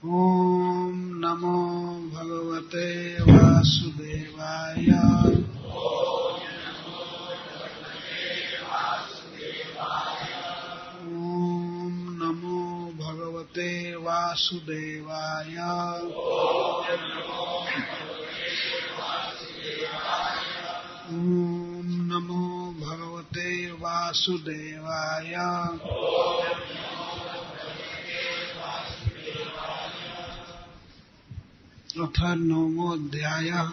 ओम नमो भगवते वासुदेवाय। ओम नमो भगवते वासुदेवाय। ओम नमो भगवते वासुदेवाय। अथ नवमोऽध्यायः।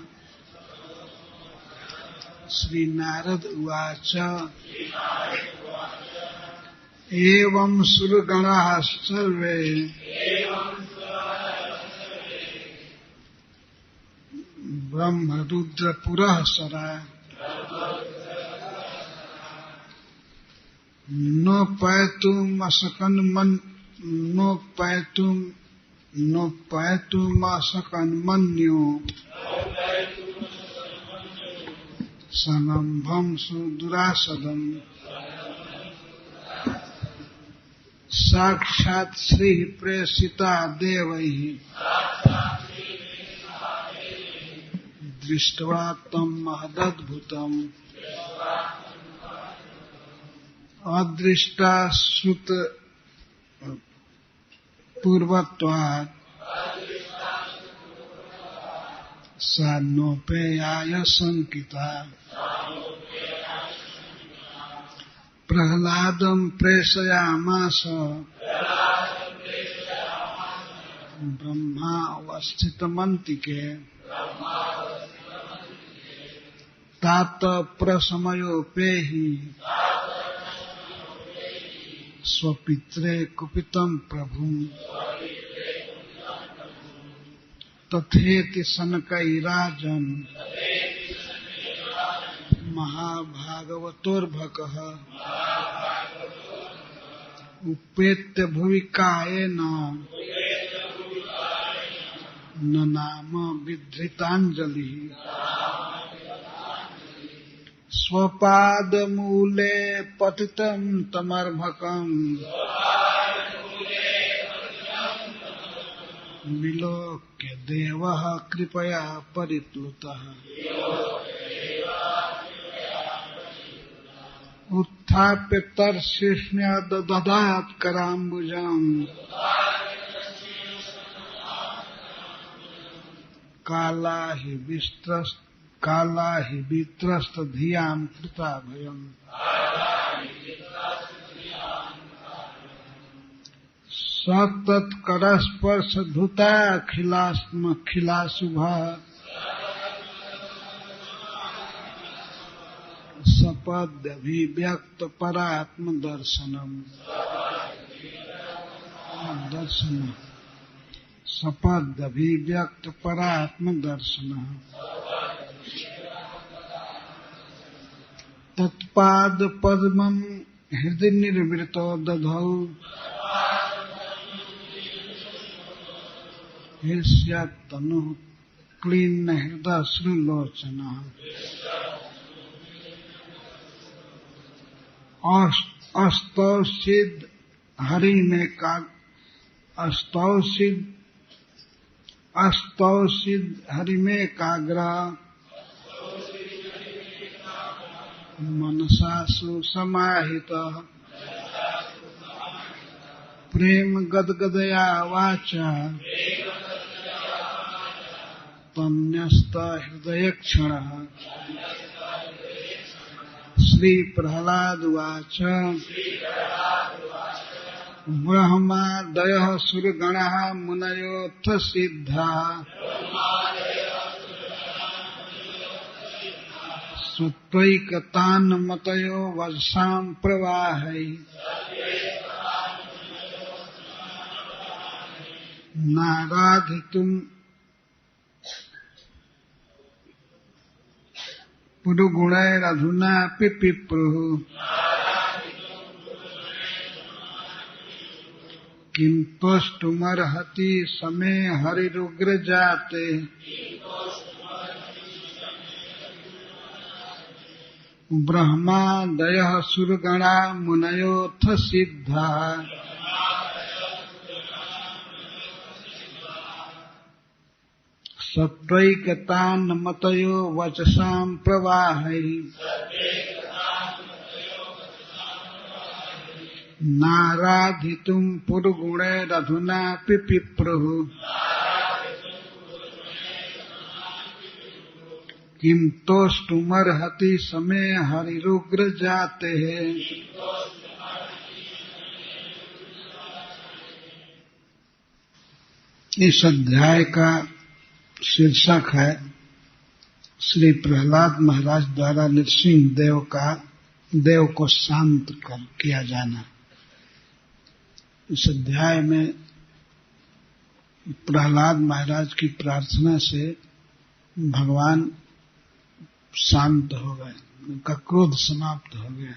श्रीनारद उवाच एवं सुरगणाः सर्वे ब्रह्मरुद्रपुरःसरा नोपैतुमसकन्मन्यो संगम्भं सुदुरासदम्। साक्षात् श्री प्रेषिता देवैः दृष्ट्वा तं महदद्भुतम्। अदृष्टाश्रुत पूर्वत्वात् सा नोपेयाय शंकिता। प्रह्लादं प्रेषयामास ब्रह्मा अवस्थितमन्तिके। तात प्रशमयोपेहि स्वपित्रे कुपितं प्रभुम्। तथेति सनकैराजन् महाभागवतोर्भकः उपेत्य भुवि कायेन ननाम विधृताञ्जलिः। स्वपादमूले पतितं तमर्भकम् विलोक्य देवः कृपया परिप्लुतः। उत्थाप्य तर्षिष्ण्या ददात् कराम्बुजम्। काला हि वित्रस्त धियां कृता भयम्। सतत्करस्पर्श धृताखिलाशुभा सपद्यभिव्यक्त परात्मदर्शनम्। सपद्यभिव्यक्त परात्मदर्शनः। तत्पाद पद्मं हृदि निर्वृतो दधौ हृष्यतनुः क्लीन्न हृदय श्रीलोचनः। अस्तौषिद हरि में काग्रा मनसा सुसमाहितः। प्रेम गदगदया वाचा तन्यस्त हृदय क्षणः। श्री प्रह्लाद उवाच ब्रह्मादयः सुरगणाः मुनयोऽथ सिद्धाः सुत्वैकतान्मतयो वर्षां प्रवाहै। नाराधितुं पुरुगुणैरधुनापि पिप्रुः किं त्वष्टुमर्हति समे हरिरुग्रजाते। ब्रह्मादयः सुरगणा मुनयोऽथ सिद्धाः सत्वैकतान् मतयो वचसां प्रवाहै नाराधितुं पुरुगुणैरधुनापि पिप्रुः किं तोष्टुमर्हति समे हरिरुग्र जातेः। इस अध्याय का शीर्षक है श्री प्रहलाद महाराज द्वारा नृसिंह देव को शांत किया जाना। इस अध्याय में प्रहलाद महाराज की प्रार्थना से भगवान शांत हो गए, उनका क्रोध समाप्त हो गया।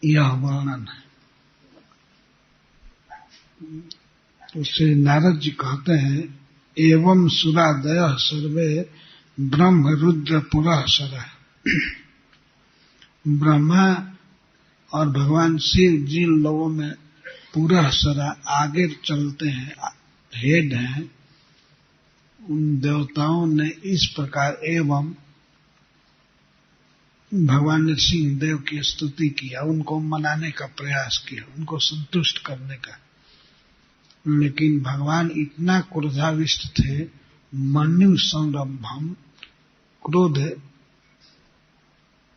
यह वर्णन है। तो श्री नारद जी कहते हैं, एवं सुरादयः सर्वे ब्रह्म रुद्र पुरः सरः। ब्रह्मा और भगवान शिव जिन लोगों में पुरः सरः आगे चलते हैं, हेड हैं, उन देवताओं ने इस प्रकार एवं भगवान नृसिंह देव की स्तुति किया, उनको मनाने का प्रयास किया, उनको संतुष्ट करने का। लेकिन भगवान इतना क्रोधाविष्ट थे, मन्यु संरंभम, क्रोध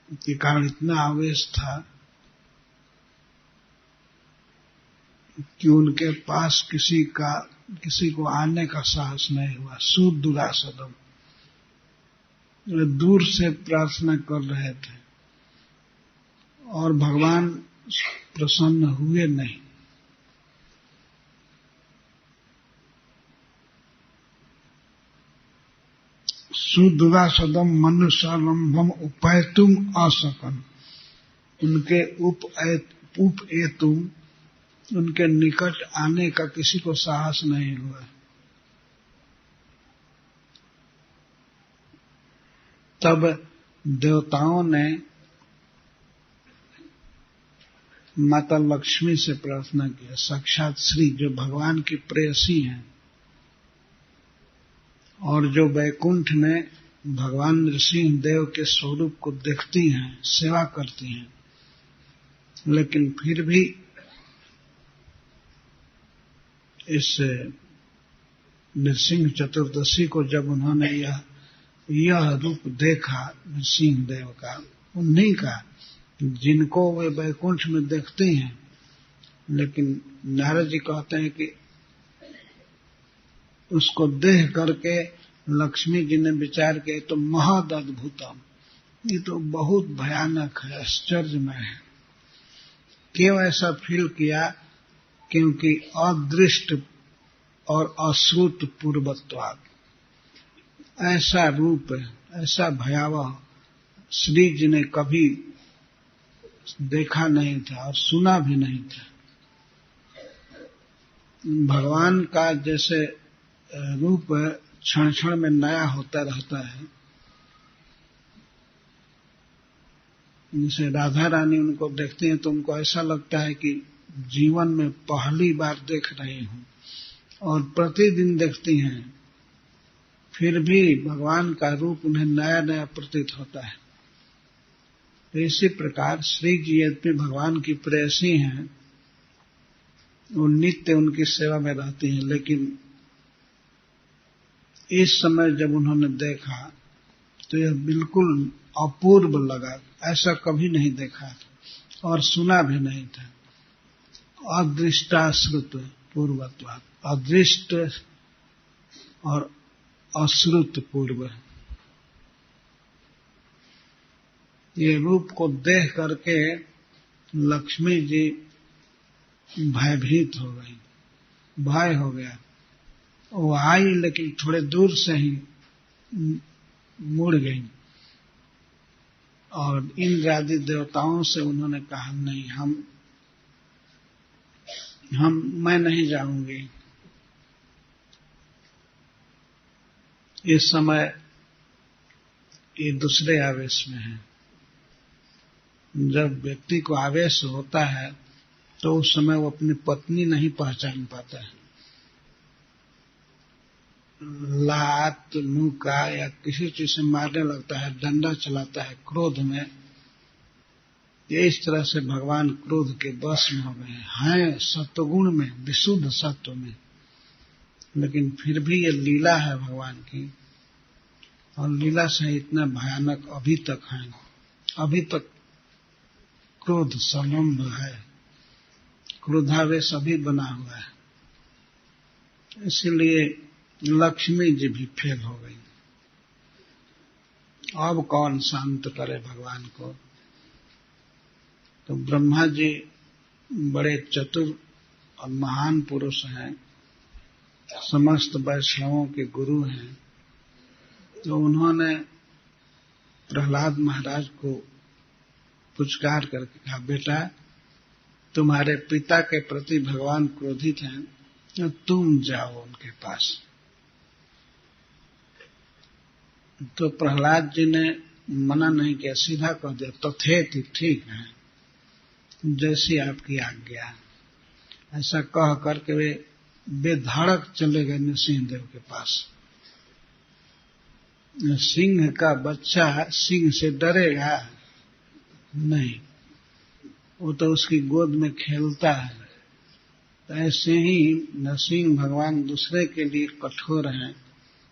के कारण इतना आवेश था कि उनके पास किसी को आने का साहस नहीं हुआ। सुदुरासदम, वे दूर से प्रार्थना कर रहे थे और भगवान प्रसन्न हुए नहीं। सुदुरासदम मनुष्यालंभम उपैतुम असकन, उनके उपएतुम, उनके निकट आने का किसी को साहस नहीं हुआ। तब देवताओं ने माता लक्ष्मी से प्रार्थना किया, साक्षात श्री जो भगवान की प्रेयसी हैं और जो वैकुंठ में भगवान नृसिंह देव के स्वरूप को देखती हैं, सेवा करती हैं, लेकिन फिर भी इस नृसिंह चतुर्दशी को जब उन्होंने यह रूप देखा नृसिंह देव का, उन्हीं का जिनको वे वैकुंठ में देखते हैं, लेकिन नारद जी कहते हैं कि उसको देख करके लक्ष्मी जी ने विचार किया तो महद अद्भुतम, ये तो बहुत भयानक है, आश्चर्यमय है। क्यों ऐसा फील किया? क्योंकि अदृष्ट और अश्रुत पूर्वत्वात्, ऐसा रूप, ऐसा भयावह श्री जी ने कभी देखा नहीं था और सुना भी नहीं था। भगवान का जैसे रूप क्षण क्षण में नया होता रहता है, जैसे राधा रानी उनको देखती हैं तो उनको ऐसा लगता है कि जीवन में पहली बार देख रही हूं, और प्रतिदिन देखती हैं, फिर भी भगवान का रूप उन्हें नया नया प्रतीत होता है। तो इसी प्रकार श्री जी यद्यपि भगवान की प्रेयसी हैं, वो नित्य उनकी सेवा में रहती हैं, लेकिन इस समय जब उन्होंने देखा तो यह बिल्कुल अपूर्व लगा, ऐसा कभी नहीं देखा था और सुना भी नहीं था। अदृष्टाश्रुत पूर्वत्वात्, अदृष्ट और अश्रुत पूर्व, ये रूप को देख करके लक्ष्मी जी भयभीत हो गई, भय हो गया। वो आई लेकिन थोड़े दूर से ही मुड़ गई और इंद्र आदि देवताओं से उन्होंने कहा, नहीं, मैं नहीं जाऊंगी। इस समय ये दूसरे आवेश में है। जब व्यक्ति को आवेश होता है तो उस समय वो अपनी पत्नी नहीं पहचान पाता है। लात मुका या किसी चीज से मारने लगता है, डंडा चलाता है क्रोध में। ये इस तरह से भगवान क्रोध के वश में हो गए हैं सत्वगुण में, विशुद्ध सत्व में, लेकिन फिर भी ये लीला है भगवान की, और लीला से इतना भयानक अभी तक है। अभी तक क्रोध संलंब है, क्रोधावेश अभी बना हुआ है। इसलिए लक्ष्मी जी भी फेल हो गई। अब कौन शांत करे भगवान को? तो ब्रह्मा जी बड़े चतुर और महान पुरुष हैं, समस्त वैष्णवों के गुरु हैं। तो उन्होंने प्रहलाद महाराज को पुचकार करके कहा, बेटा तुम्हारे पिता के प्रति भगवान क्रोधित हैं, तो तुम जाओ उनके पास। तो प्रहलाद जी ने मना नहीं किया, सीधा कह दिया तथेति, ठीक है, जैसी आपकी आज्ञा। ऐसा कह करके वे बेधड़क चले गए नृसिंहदेव के पास। सिंह का बच्चा सिंह से डरेगा नहीं, वो तो उसकी गोद में खेलता है। तो ऐसे ही नरसिंह भगवान दूसरे के लिए कठोर हैं,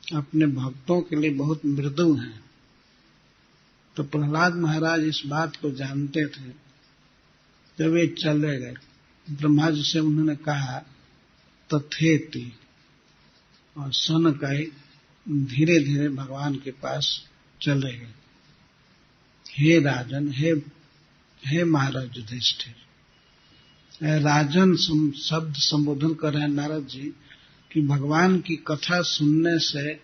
अपने भक्तों के लिए बहुत मृदु हैं। तो प्रहलाद महाराज इस बात को जानते थे। जब वे चले गए, ब्रह्मा जी से उन्होंने कहा तथेति, और सनकाई धीरे धीरे भगवान के पास चले गए। हे राजन, हे महाराज युधिष्ठिर। राजन शब्द संबोधन कर रहे हैं नारद जी कि भगवान की कथा सुनने से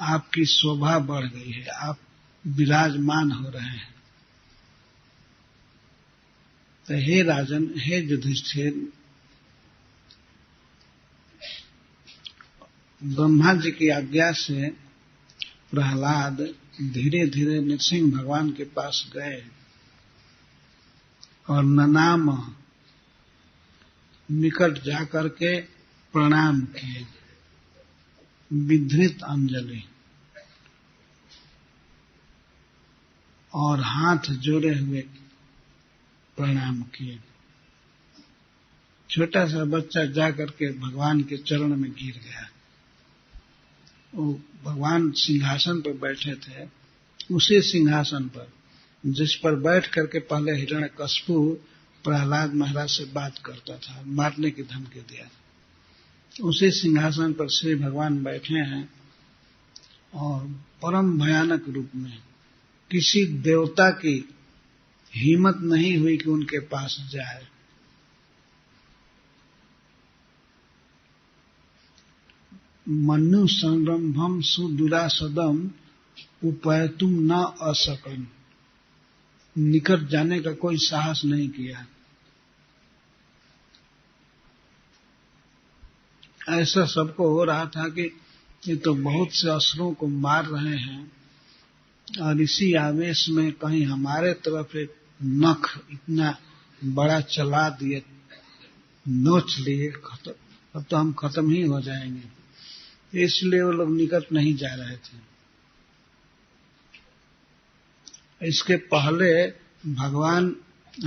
आपकी शोभा बढ़ गई है, आप विराजमान हो रहे हैं। तो हे राजन, हे युधिष्ठिर, ब्रह्मा जी की आज्ञा से प्रहलाद धीरे धीरे नृसिंह भगवान के पास गए और ननाम निकट जाकर के प्रणाम किए, विधृत अंजलि, और हाथ जोड़े हुए प्रणाम किए। छोटा सा बच्चा जाकर के भगवान के चरण में गिर गया। वो भगवान सिंहासन पर बैठे थे, उसी सिंहासन पर जिस पर बैठ करके पहले हिरण्यकश्यप प्रहलाद महाराज से बात करता था, मारने की धमकी दिया, उसी सिंहासन पर श्री भगवान बैठे हैं। और परम भयानक रूप में किसी देवता की हिम्मत नहीं हुई कि उनके पास जाए। मनु संरंभम सुदुरासदम उपैतुम न असकन, निकट जाने का कोई साहस नहीं किया। ऐसा सबको हो रहा था कि ये तो बहुत से असुरों को मार रहे हैं, और इसी आवेश में कहीं हमारे तरफ एक नख इतना बड़ा चला दिए, नोच लिए, अब तो हम खत्म ही हो जाएंगे। इसलिए वो लोग निकट नहीं जा रहे थे। इसके पहले भगवान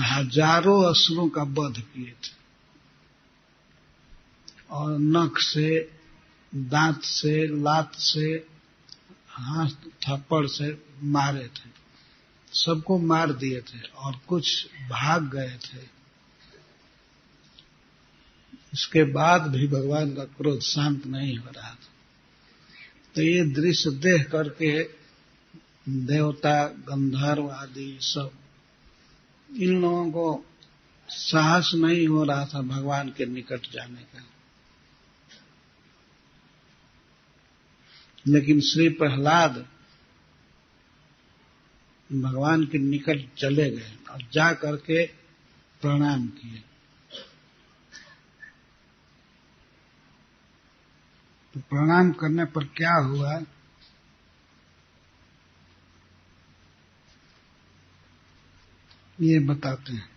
हजारों असुरों का वध किए थे, और नख से, दांत से, लात से, हाथ थप्पड़ से मारे थे, सबको मार दिए थे, और कुछ भाग गए थे। इसके बाद भी भगवान का क्रोध शांत नहीं हो रहा था। तो ये दृश्य देख करके देवता, गंधर्व आदि सब, इन लोगों को साहस नहीं हो रहा था भगवान के निकट जाने का। लेकिन श्री प्रहलाद भगवान के निकट चले गए और जा करके प्रणाम किए। तो प्रणाम करने पर क्या हुआ, ये बताते हैं।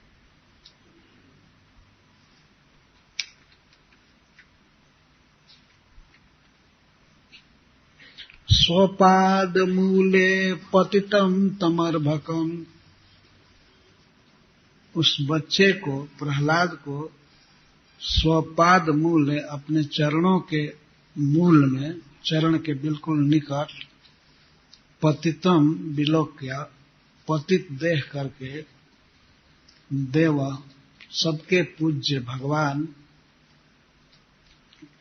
स्वपाद मूले पतितम तमर्भकम। उस बच्चे को, प्रहलाद को, स्वपाद मूले, अपने चरणों के मूल में, चरण के बिल्कुल निकट, पतितम विलोक्य, पतित देख करके, देव, सबके पूज्य भगवान,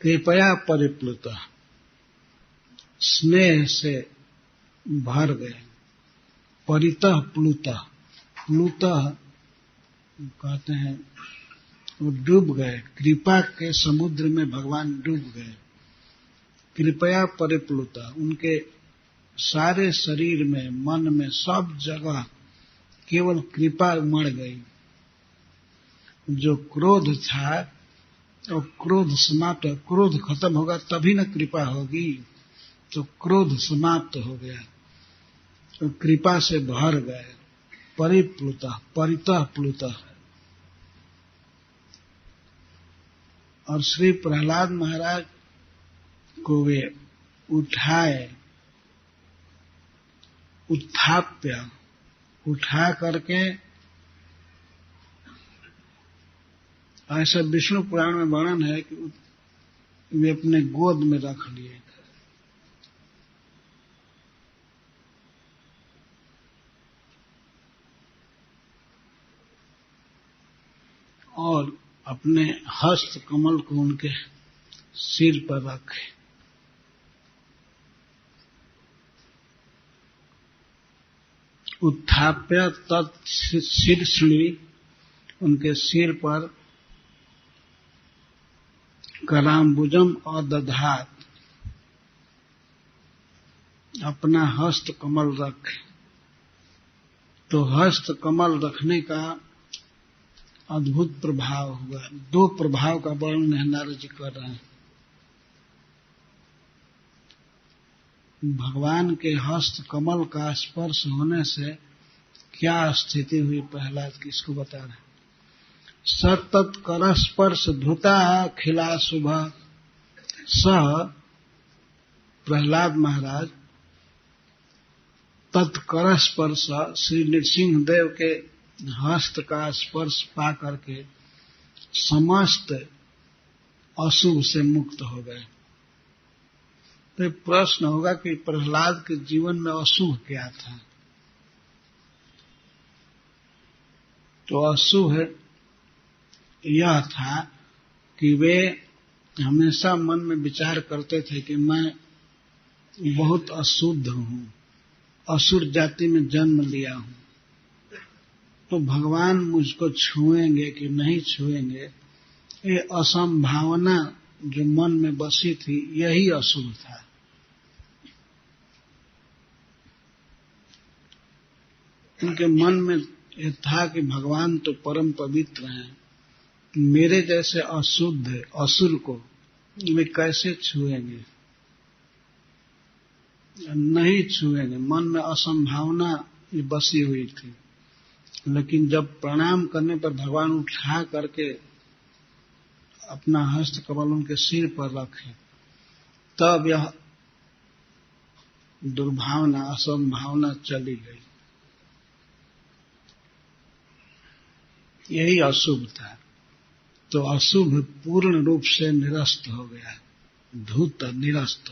कृपया परिप्लुत, स्नेह से भर गए। परितः प्लुतः, प्लुतः कहते हैं वो डूब गए, कृपा के समुद्र में भगवान डूब गए। कृपया परिप्लुत, उनके सारे शरीर में, मन में, सब जगह केवल कृपा उमड़ गई। जो क्रोध था और क्रोध समाप्त, क्रोध खत्म होगा तभी न कृपा होगी, तो क्रोध समाप्त हो गया, तो कृपा से भर गए। परिप्लुत, परितः प्लुत। और श्री प्रहलाद महाराज को वे उठाए, उत्थाप्य, उठा करके, ऐसा विष्णु पुराण में वर्णन है कि वे अपने गोद में रख लिए। और अपने हस्त कमल को उनके सिर पर रखे। उत्थाप्य तत्शीर्षणी, उनके सिर पर कराम्बुजम अदधात, अपना हस्त कमल रखे। तो हस्त कमल रखने का अद्भुत प्रभाव हुआ। दो प्रभाव का वर्णन नारद जी कर रहे हैं। भगवान के हस्त कमल का स्पर्श होने से क्या स्थिति हुई प्रहलाद की, इसको बता रहे हैं। सतत कर स्पर्श धुता खिला सुबह। स प्रहलाद महाराज तत्कर स्पर्श, श्री नृसिंह देव के हस्त का स्पर्श पा करके समस्त अशुभ से मुक्त हो गए। तो प्रश्न होगा कि प्रहलाद के जीवन में अशुभ क्या था? तो अशुभ यह था कि वे हमेशा मन में विचार करते थे कि मैं बहुत अशुद्ध हूं, असुर जाति में जन्म लिया हूं, तो भगवान मुझको छुएंगे कि नहीं छुएंगे, ये असंभावना जो मन में बसी थी, यही अशुभ था। उनके मन में यह था कि भगवान तो परम पवित्र हैं, मेरे जैसे अशुद्ध असुर को वे कैसे छुएंगे, नहीं छुएंगे। मन में असंभावना ये बसी हुई थी। लेकिन जब प्रणाम करने पर भगवान उठा करके अपना हस्त कमल उनके सिर पर रखे, तब यह दुर्भावना, असंभावना चली गई। यही अशुभ था। तो अशुभ पूर्ण रूप से निरस्त हो गया, धूत, निरस्त।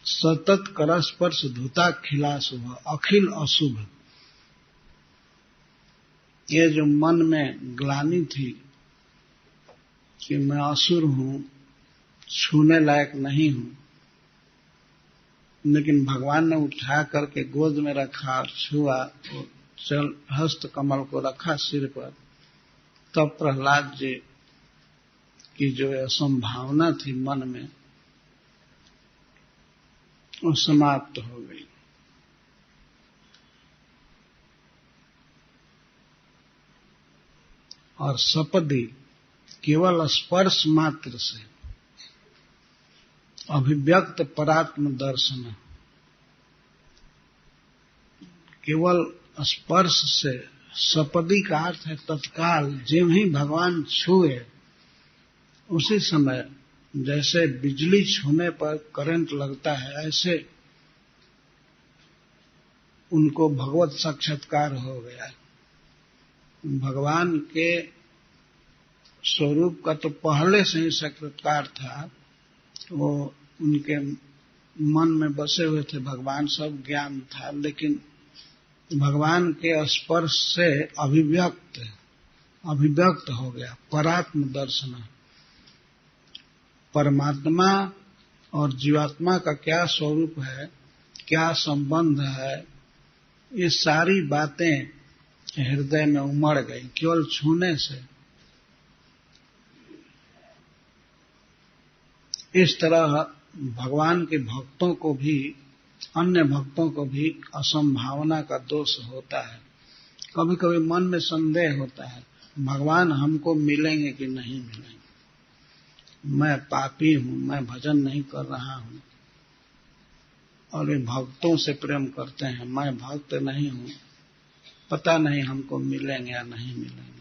सतत कर स्पर्श धुता खिला शुभ, अखिल अशुभ। ये जो मन में ग्लानि थी कि मैं असुर हूं, छूने लायक नहीं हूं, लेकिन भगवान ने उठा करके गोद में रखा, छुआ, चल हस्त कमल को रखा सिर पर, तब प्रहलाद जी की जो असंभावना थी मन में, वो समाप्त हो गई। और सपदी, केवल स्पर्श मात्र से अभिव्यक्त परात्म दर्शन, केवल स्पर्श से, सपदी का अर्थ है तत्काल, ज्यों ही भगवान छुए उसी समय जैसे बिजली छूने पर करंट लगता है, ऐसे उनको भगवत साक्षात्कार हो गया। भगवान के स्वरूप का तो पहले से ही साक्षात्कार था, वो उनके मन में बसे हुए थे, भगवान सब ज्ञान था, लेकिन भगवान के स्पर्श से अभिव्यक्त हो गया परात्म दर्शन। परमात्मा और जीवात्मा का क्या स्वरूप है, क्या संबंध है, ये सारी बातें हृदय में उमड़ गई केवल छूने से। इस तरह भगवान के भक्तों को भी, अन्य भक्तों को भी असंभावना का दोष होता है। कभी कभी मन में संदेह होता है, भगवान हमको मिलेंगे कि नहीं मिलेंगे, मैं पापी हूं, मैं भजन नहीं कर रहा हूं और वे भक्तों से प्रेम करते हैं, मैं भक्त नहीं हूं, पता नहीं हमको मिलेंगे या नहीं मिलेंगे।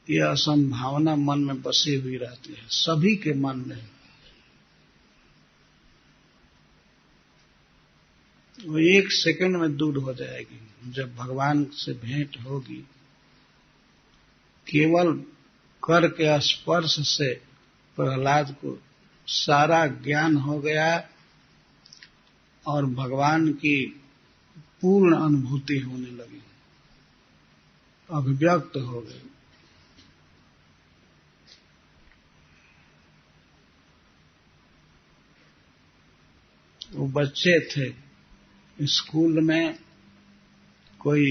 यह असंभावना मन में बसी हुई रहती है, सभी के मन में। वो एक सेकंड में दूर हो जाएगी जब भगवान से भेंट होगी। केवल कर के स्पर्श से प्रहलाद को सारा ज्ञान हो गया और भगवान की पूर्ण अनुभूति होने लगी, अभिव्यक्त हो गई। वो बच्चे थे, स्कूल में कोई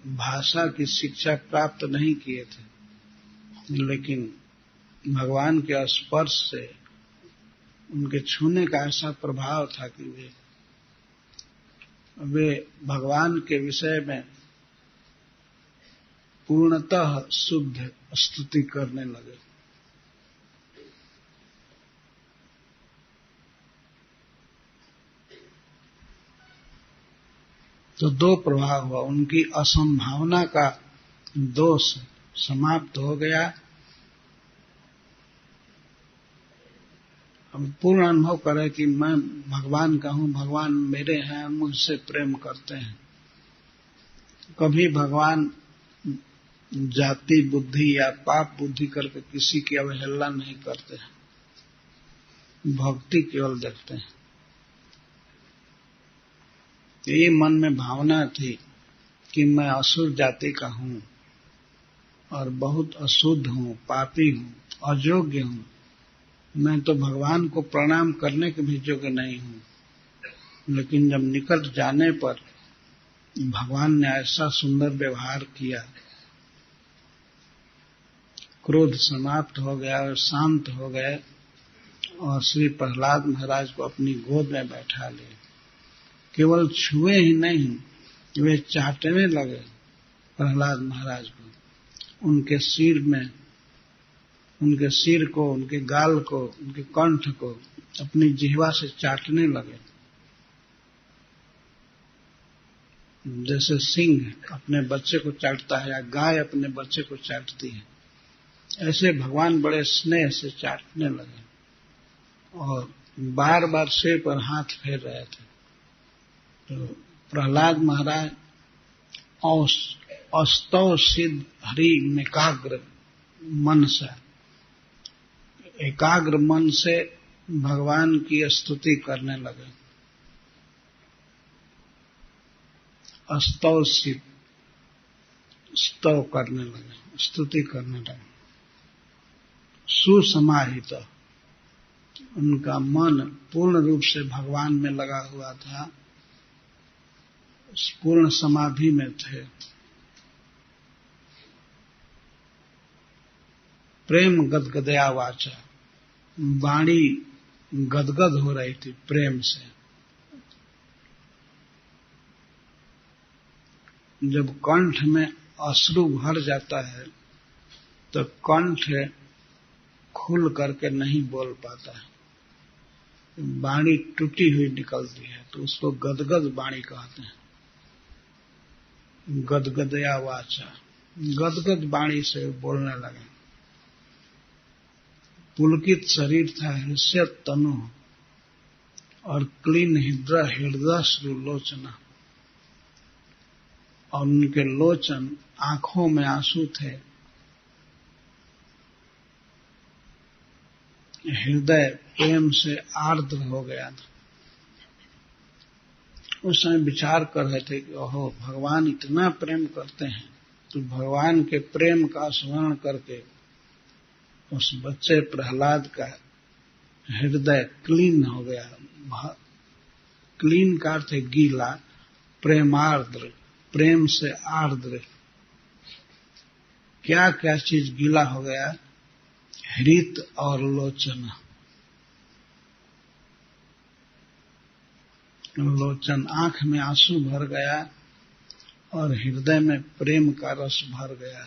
भाषा की शिक्षा प्राप्त नहीं किए थे, लेकिन भगवान के स्पर्श से उनके छूने का ऐसा प्रभाव था कि वे भगवान के विषय में पूर्णतः शुद्ध स्तुति करने लगे। तो दो प्रभाव हुआ, उनकी असंभावना का दोष समाप्त हो गया। हम पूर्ण अनुभव करें कि मैं भगवान का हूं, भगवान मेरे हैं, मुझसे प्रेम करते हैं। कभी भगवान जाति बुद्धि या पाप बुद्धि करके किसी की अवहेलना नहीं करते हैं, भक्ति केवल देखते हैं। ये मन में भावना थी कि मैं असुर जाति का हूं और बहुत अशुद्ध हूं, पापी हूं, अयोग्य हूं, मैं तो भगवान को प्रणाम करने के भी योग्य नहीं हूं। लेकिन जब निकट जाने पर भगवान ने ऐसा सुंदर व्यवहार किया, क्रोध समाप्त हो गया और शांत हो गए और श्री प्रहलाद महाराज को अपनी गोद में बैठा लिए। केवल छुए ही नहीं, वे चाटने लगे प्रहलाद महाराज को, उनके सिर में, उनके सिर को, उनके गाल को, उनके कंठ को अपनी जिह्वा से चाटने लगे। जैसे सिंह अपने बच्चे को चाटता है या गाय अपने बच्चे को चाटती है, ऐसे भगवान बड़े स्नेह से चाटने लगे और बार बार सिर पर हाथ फेर रहे थे। तो प्रहलाद महाराज अस्तौ सिद्ध हरि एकाग्र मन से, एकाग्र मन से भगवान की स्तुति करने लगे। अस्तौ सिद्ध, स्तव करने लगे, स्तुति करने लगे। सुसमाहित, उनका मन पूर्ण रूप से भगवान में लगा हुआ था, पूर्ण समाधि में थे। प्रेम गदगदया वाचा, वाणी गदगद हो रही थी प्रेम से। जब कंठ में अश्रु भर जाता है तो कंठ खुल करके नहीं बोल पाता है, वाणी टूटी हुई निकलती है, तो उसको गदगद वाणी कहते हैं। गदगदया वाचा, गदगद वाणी से बोलने लगे। पुलकित शरीर था, हृष्यत तनु और क्लीन हृदय श्रुलोचना, और उनके लोचन आंखों में आंसू थे, हृदय प्रेम से आर्द्र हो गया था। उस समय विचार कर रहे थे कि ओहो, भगवान इतना प्रेम करते हैं, तो भगवान के प्रेम का स्मरण करके उस बच्चे प्रहलाद का हृदय क्लीन हो गया। क्लीन का अर्थ है गीला, प्रेमार्द्र, प्रेम से आर्द्र। क्या क्या चीज गीला हो गया? हृत और लोचन। लोचन, आंख में आंसू भर गया और हृदय में प्रेम का रस भर गया,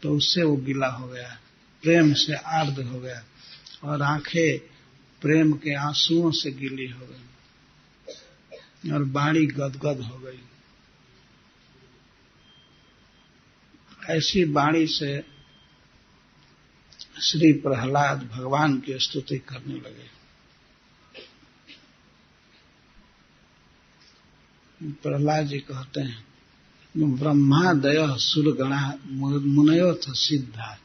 तो उससे वो गीला हो गया, प्रेम से आर्द्र हो गया, और आंखें प्रेम के आंसुओं से गीली हो गई और वाणी गदगद हो गई। ऐसी वाणी से श्री प्रहलाद भगवान की स्तुति करने लगे। प्रहलाद जी कहते हैं, ब्रह्मादय सुरगणा मुनयोथ सिद्धा।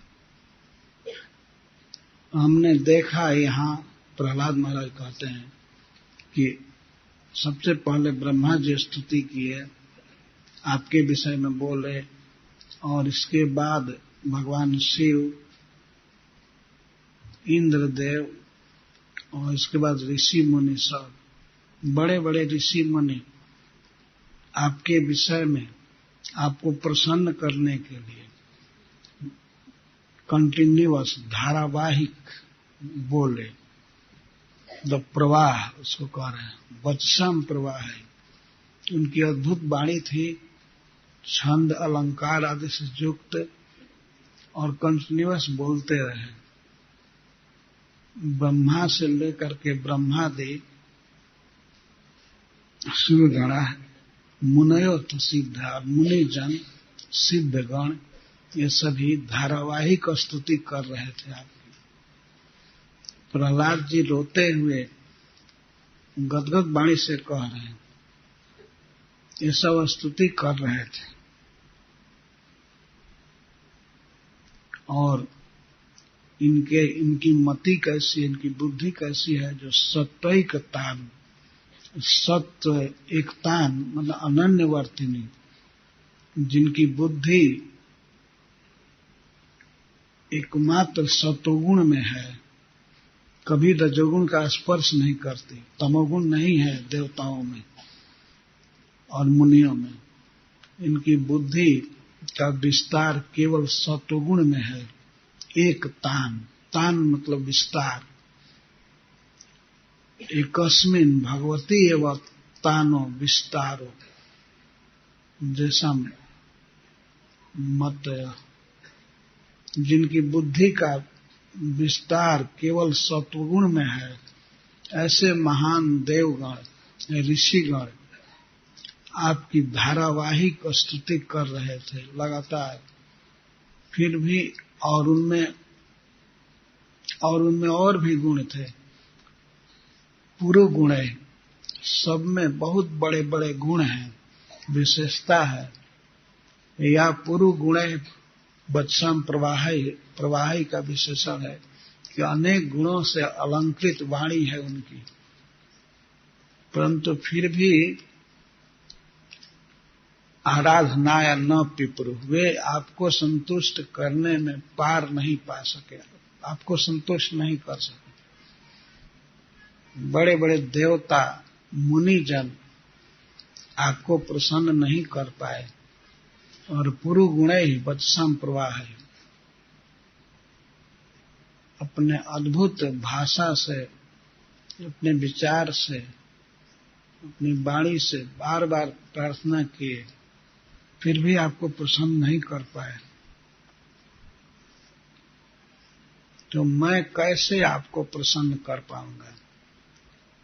हमने देखा, यहाँ प्रहलाद महाराज कहते हैं कि सबसे पहले ब्रह्मा जी स्तुति किए, आपके विषय में बोले, और इसके बाद भगवान शिव, इंद्रदेव, और इसके बाद ऋषि मुनि, सब बड़े बड़े ऋषि मुनि आपके विषय में आपको प्रसन्न करने के लिए कंटिन्यूअस, धारावाहिक बोले। द प्रवाह उसको कह रहे हैं, वचसम प्रवाह है। उनकी अद्भुत वाणी थी, छंद अलंकार आदि से युक्त, और कंटिन्यूअस बोलते रहे। ब्रह्मा से लेकर के ब्रह्मादि, सुरगणा, मुनयोथ सिद्ध, मुनिजन, सिद्धगण, ये सभी धारावाहिक स्तुति कर रहे थे आपकी। प्रहलाद जी रोते हुए गदगद वाणी से कह रहे हैं, ये सब स्तुति कर रहे थे। और इनकी मति कैसी, इनकी बुद्धि कैसी है, जो सत्वैक तान, सत्व एक तान मतलब अनन्यवर्तिनी, जिनकी बुद्धि एकमात्र सतोगुण में है, कभी रजोगुण का स्पर्श नहीं करती, तमोगुण नहीं है देवताओं में और मुनियों में। इनकी बुद्धि का विस्तार केवल सतोगुण में है, एक तान, तान मतलब विस्तार। एकस्मिन् भगवती एवं तानो विस्तारो, जैसा मत, जिनकी बुद्धि का विस्तार केवल सत्वगुण में है, ऐसे महान देवगण, ऋषिगण आपकी धारावाहिक स्तुति कर रहे थे लगातार। फिर भी और उनमें और भी गुण थे, पुरु गुण है, सब में बहुत बड़े बड़े गुण हैं, विशेषता है। या पुरु गुण वत्सम प्रवाही का विशेषण है कि अनेक गुणों से अलंकृत वाणी है उनकी, परंतु फिर भी आराधनाया न पिपरु, वे आपको संतुष्ट करने में पार नहीं पा सके, आपको संतुष्ट नहीं कर सके। बड़े बड़े देवता मुनिजन आपको प्रसन्न नहीं कर पाए, और पुरु गुणे ही वत्सम प्रवाह है, अपने अद्भुत भाषा से, अपने विचार से, अपनी वाणी से बार बार प्रार्थना किए, फिर भी आपको प्रसन्न नहीं कर पाए। तो मैं कैसे आपको प्रसन्न कर पाऊंगा?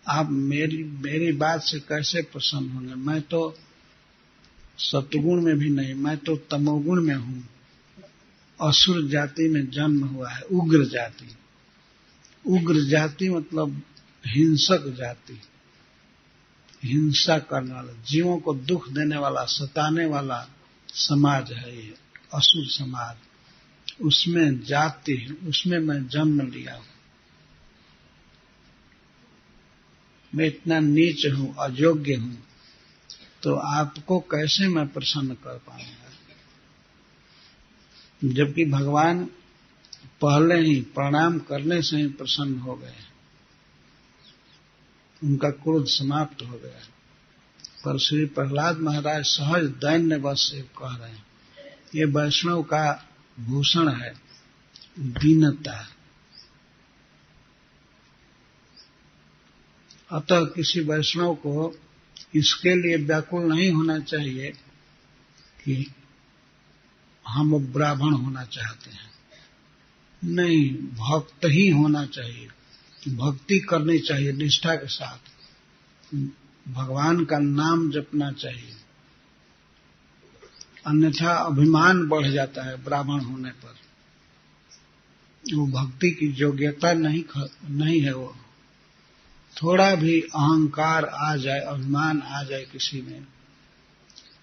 आप मेरी बात से कैसे प्रसन्न होंगे? मैं तो सत्वगुण में भी नहीं, मैं तो तमोगुण में हूं, असुर जाति में जन्म हुआ है, उग्र जाति। उग्र जाति मतलब हिंसक जाति, हिंसा करने वाला, जीवों को दुख देने वाला, सताने वाला समाज है ये, असुर समाज। उसमें जाति है, उसमें मैं जन्म लिया हूं। मैं इतना नीच हूं, अयोग्य हूं, तो आपको कैसे मैं प्रसन्न कर पाऊंगा? जबकि भगवान पहले ही प्रणाम करने से ही प्रसन्न हो गए, उनका क्रोध समाप्त हो गया। पर श्री प्रहलाद महाराज सहज दैन्य वश से कह रहे हैं, ये वैष्णव का भूषण है, दीनता। अतः किसी वैष्णव को इसके लिए व्याकुल नहीं होना चाहिए कि हम ब्राह्मण होना चाहते हैं। नहीं, भक्त ही होना चाहिए, भक्ति करनी चाहिए निष्ठा के साथ, भगवान का नाम जपना चाहिए। अन्यथा अभिमान बढ़ जाता है ब्राह्मण होने पर, वो भक्ति की योग्यता नहीं है। वो थोड़ा भी अहंकार आ जाए, अभिमान आ जाए किसी में,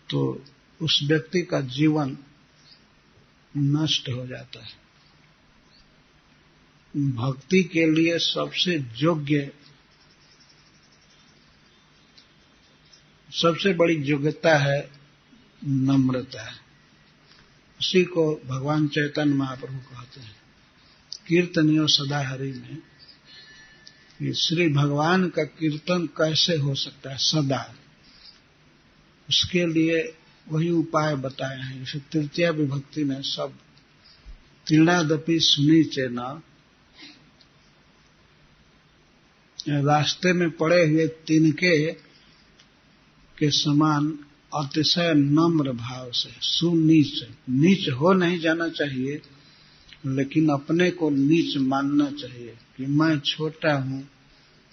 तो उस व्यक्ति का जीवन नष्ट हो जाता है। भक्ति के लिए सबसे योग्य, सबसे बड़ी योग्यता है नम्रता। उसी को भगवान चैतन्य महाप्रभु कहते हैं कीर्तनियो सदा हरि में, कि श्री भगवान का कीर्तन कैसे हो सकता है सदा। उसके लिए वही उपाय बताए हैं। जैसे तृतीया विभक्ति में सब तीर्णादपि सुनीचे न, रास्ते में पड़े हुए तिनके के समान अतिशय नम्र भाव से, सुनीच, नीच हो नहीं जाना चाहिए, लेकिन अपने को नीच मानना चाहिए कि मैं छोटा हूं,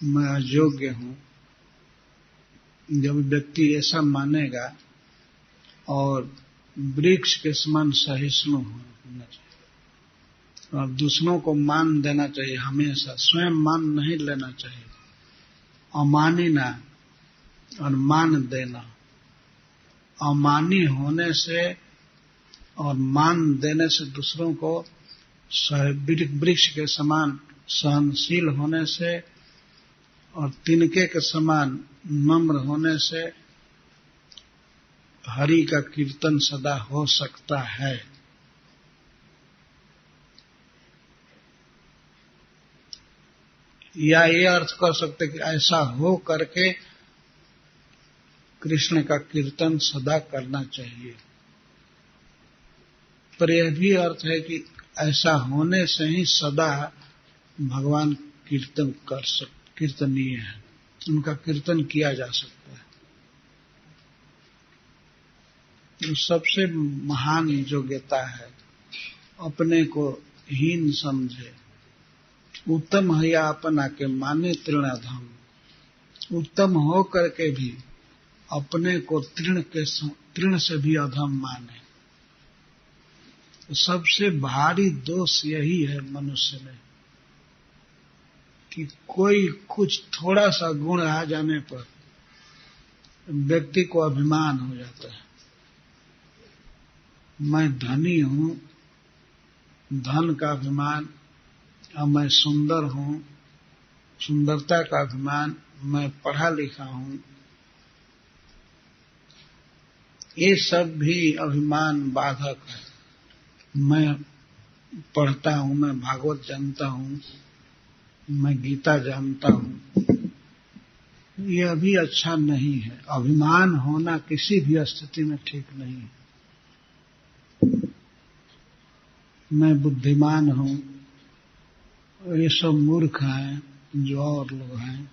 मैं अयोग्य हूं। जब व्यक्ति ऐसा मानेगा, और वृक्ष के समान सहिष्णु होना चाहिए, और दूसरों को मान देना चाहिए हमेशा, स्वयं मान नहीं लेना चाहिए। अमानी ना और मान देना, अमानी होने से और मान देने से, दूसरों को वृक्ष के समान सहनशील होने से और तिनके के समान नम्र होने से हरि का कीर्तन सदा हो सकता है। या ये अर्थ कर सकते कि ऐसा हो करके कृष्ण का कीर्तन सदा करना चाहिए। पर यह भी अर्थ है कि ऐसा होने से ही सदा भगवान कीर्तनीय है, उनका कीर्तन किया जा सकता है। तो सबसे महान योग्यता है अपने को हीन समझे, उत्तम हया अपना के माने तृणाधम। उत्तम हो करके भी अपने को तृण से भी अधम माने। तो सबसे भारी दोष यही है मनुष्य में कि कोई कुछ थोड़ा सा गुण आ जाने पर व्यक्ति को अभिमान हो जाता है। मैं धनी हूं, धन का अभिमान, और मैं सुंदर हूं, सुंदरता का अभिमान, मैं पढ़ा लिखा हूं, ये सब भी अभिमान बाधक है। मैं पढ़ता हूं, मैं भागवत जानता हूं, मैं गीता जानता हूं, यह भी अच्छा नहीं है। अभिमान होना किसी भी स्थिति में ठीक नहीं है। मैं बुद्धिमान हूं, ये सब मूर्ख हैं जो और लोग हैं।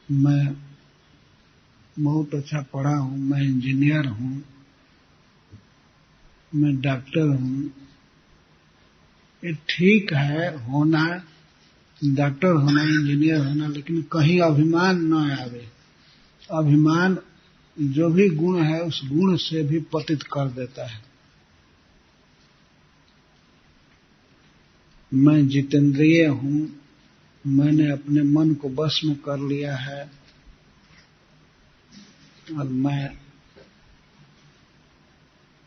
मैं बहुत अच्छा पढ़ा हूं, मैं इंजीनियर हूं, मैं डॉक्टर हूं। ये ठीक है होना, डॉक्टर होना, इंजीनियर होना, लेकिन कहीं अभिमान न आवे। अभिमान जो भी गुण है उस गुण से भी पतित कर देता है। मैं जितेंद्रिय हूं, मैंने अपने मन को बस में कर लिया है और मैं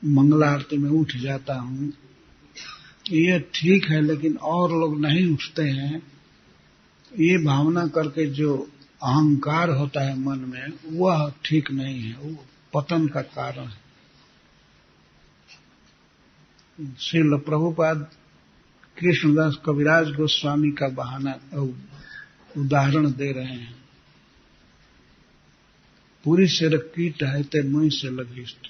मंगला आरती में उठ जाता हूं, ये ठीक है, लेकिन और लोग नहीं उठते हैं। ये भावना करके जो अहंकार होता है मन में, वह ठीक नहीं है, वो पतन का कारण है। श्रील प्रभुपाद कृष्णदास कविराज गोस्वामी का बहाना उदाहरण दे रहे हैं। पूरी सिर कीट है ते मुंह से लघिष्ठ।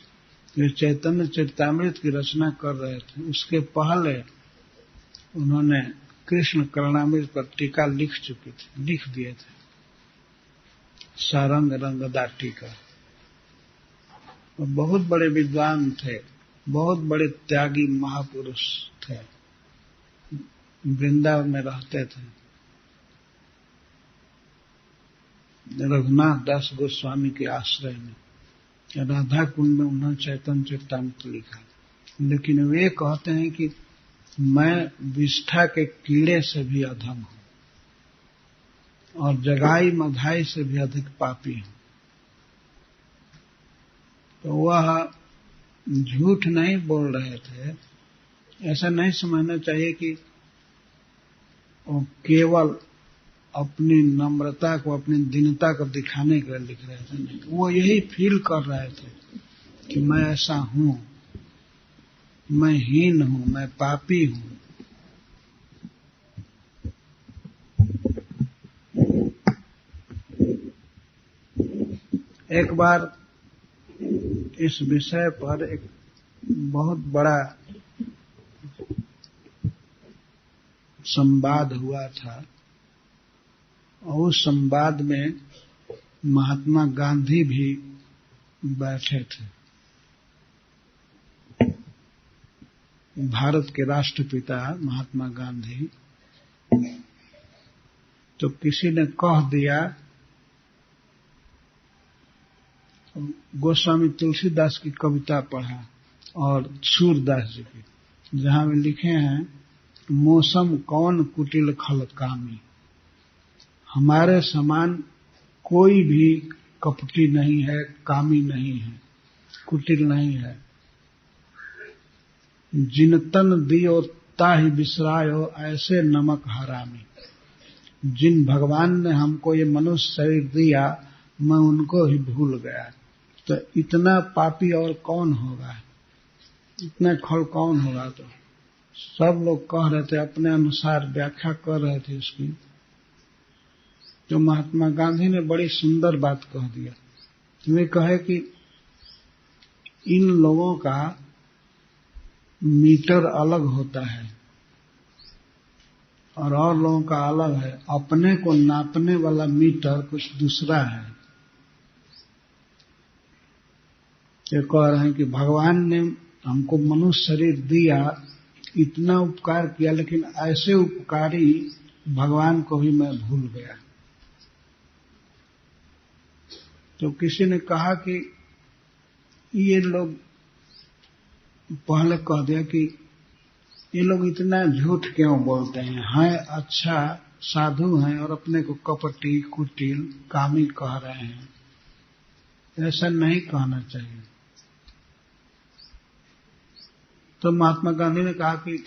ये चैतन्य चरितामृत की रचना कर रहे थे, उसके पहले उन्होंने कृष्ण करुणामृत पर टीका लिख दिए थे, सारंग रंगदार टीका। बहुत बड़े विद्वान थे, बहुत बड़े त्यागी महापुरुष थे, वृंदावन में रहते थे। रघुनाथ दास गोस्वामी के आश्रय में राधा कुंड में उन्होंने चैतन्य चरितामृत लिखा। लेकिन वे कहते हैं कि मैं विष्ठा के कीड़े से भी अधम हूं और जगाई मधाई से भी अधिक पापी हूं। तो वह झूठ नहीं बोल रहे थे। ऐसा नहीं समझना चाहिए कि वो केवल अपनी नम्रता को, अपनी दीनता को दिखाने के लिए लिख रहे थे। वो यही फील कर रहे थे कि मैं ऐसा हूं, मैं हीन हूं, मैं पापी हूं। एक बार इस विषय पर एक बहुत बड़ा संवाद हुआ था और उस संवाद में महात्मा गांधी भी बैठे थे, भारत के राष्ट्रपिता महात्मा गांधी। तो किसी ने कह दिया, गोस्वामी तुलसीदास की कविता पढ़ा और सूरदास जी की, जहां वे लिखे हैं, मौसम कौन कुटिल खल कामी, हमारे समान कोई भी कपटी नहीं है, कामी नहीं है, कुटिल नहीं है। जिन तन दियो ताहि बिसरायो, ऐसे नमक हरामी। जिन भगवान ने हमको ये मनुष्य शरीर दिया, मैं उनको ही भूल गया। तो इतना पापी और कौन होगा, इतना खल कौन होगा। तो सब लोग कह रहे थे, अपने अनुसार व्याख्या कर रहे थे इसकी। तो महात्मा गांधी ने बड़ी सुंदर बात कह दिया। वे कहे कि इन लोगों का मीटर अलग होता है और लोगों का अलग है। अपने को नापने वाला मीटर कुछ दूसरा है। ये कह रहे हैं कि भगवान ने हमको मनुष्य शरीर दिया, इतना उपकार किया, लेकिन ऐसे उपकारी भगवान को भी मैं भूल गया। तो किसी ने कहा कि ये लोग, पहले कह दिया कि ये लोग इतना झूठ क्यों बोलते हैं अच्छा साधु हैं और अपने को कपटी, कुटिल, कामी कह रहे हैं। ऐसा नहीं कहना चाहिए। तो महात्मा गांधी ने कहा कि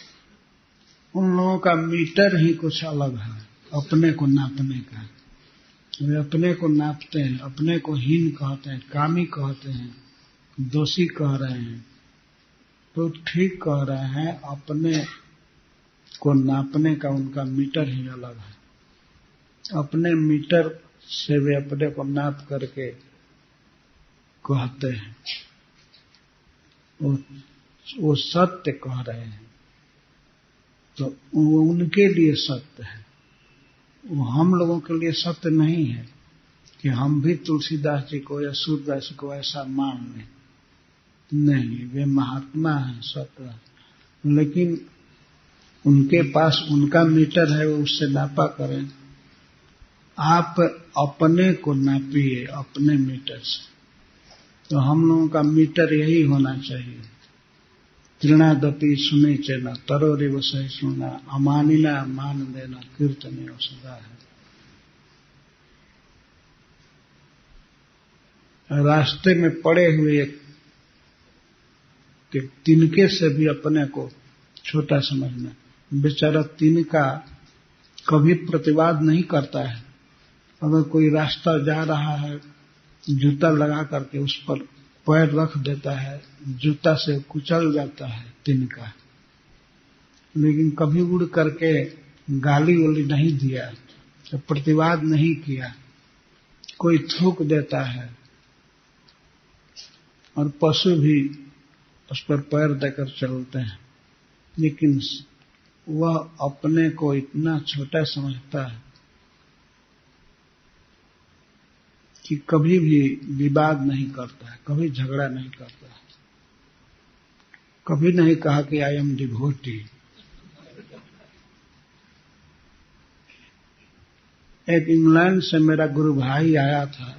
उन लोगों का मीटर ही कुछ अलग है, अपने को नापने का। वे अपने को नापते हैं, अपने को हीन कहते हैं, कामी कहते हैं, दोषी कह रहे हैं। तो ठीक कह रहे हैं, अपने को नापने का उनका मीटर ही अलग है। अपने मीटर से वे अपने को नाप करके कहते हैं, वो सत्य कह रहे हैं। तो वो उनके लिए सत्य है, वो हम लोगों के लिए सत्य नहीं है कि हम भी तुलसीदास जी को या सूरदास जी को ऐसा मान लें। नहीं, वे महात्मा हैं सत्य, लेकिन उनके पास उनका मीटर है, वो उससे नापा करें। आप अपने को नापिए अपने मीटर से। तो हम लोगों का मीटर यही होना चाहिए तृणादपि सुने चेना तरोरिव सहिष्णुना अमानिना मान देना कीर्तनीय सदा है। रास्ते में पड़े हुए कि तिनके से भी अपने को छोटा समझना। बेचारा तिनका कभी प्रतिवाद नहीं करता है। अगर कोई रास्ता जा रहा है, जूता लगा करके उस पर पैर रख देता है, जूता से कुचल जाता है तिनका, लेकिन कभी उड़ करके गाली वाली नहीं दिया, तो प्रतिवाद नहीं किया। कोई थूक देता है और पशु भी उस पर पैर देकर चलते हैं, लेकिन वह अपने को इतना छोटा समझता है कि कभी भी विवाद नहीं करता है, कभी झगड़ा नहीं करता है, कभी नहीं कहा कि आई एम डिवोटी। एक इंग्लैंड से मेरा गुरु भाई आया था,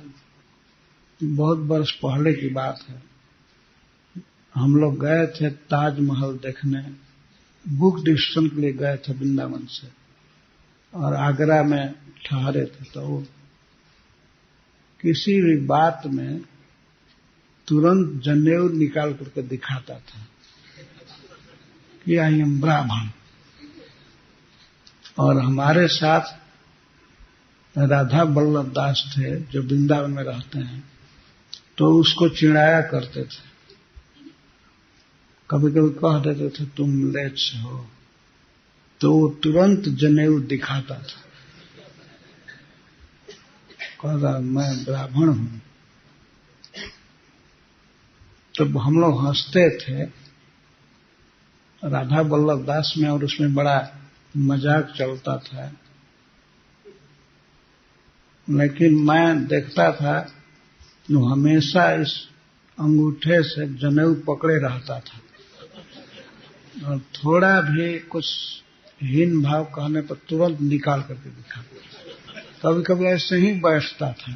बहुत वर्ष पहले की बात है। हम लोग गए थे ताजमहल देखने, बुक डिस्कशन के लिए गए थे वृंदावन से, और आगरा में ठहरे थे। तो वो किसी भी बात में तुरंत जनेऊ निकाल करके दिखाता था कि आई एम ब्राह्मण। और हमारे साथ राधा वल्लभ दास थे जो वृंदावन में रहते हैं, तो उसको चिढ़ाया करते थे। कभी कभी कह देते थे तुम लेच हो, तो वो तुरंत जनेऊ दिखाता था, कह रहा मैं ब्राह्मण हूं। तो हम लोग हंसते थे राधा वल्लभ दास में, और उसमें बड़ा मजाक चलता था। लेकिन मैं देखता था वो हमेशा इस अंगूठे से जनेऊ पकड़े रहता था, और थोड़ा भी कुछ हीन भाव कहने पर तुरंत निकाल करके दिखाता। कभी कभी ऐसे ही बैठता था।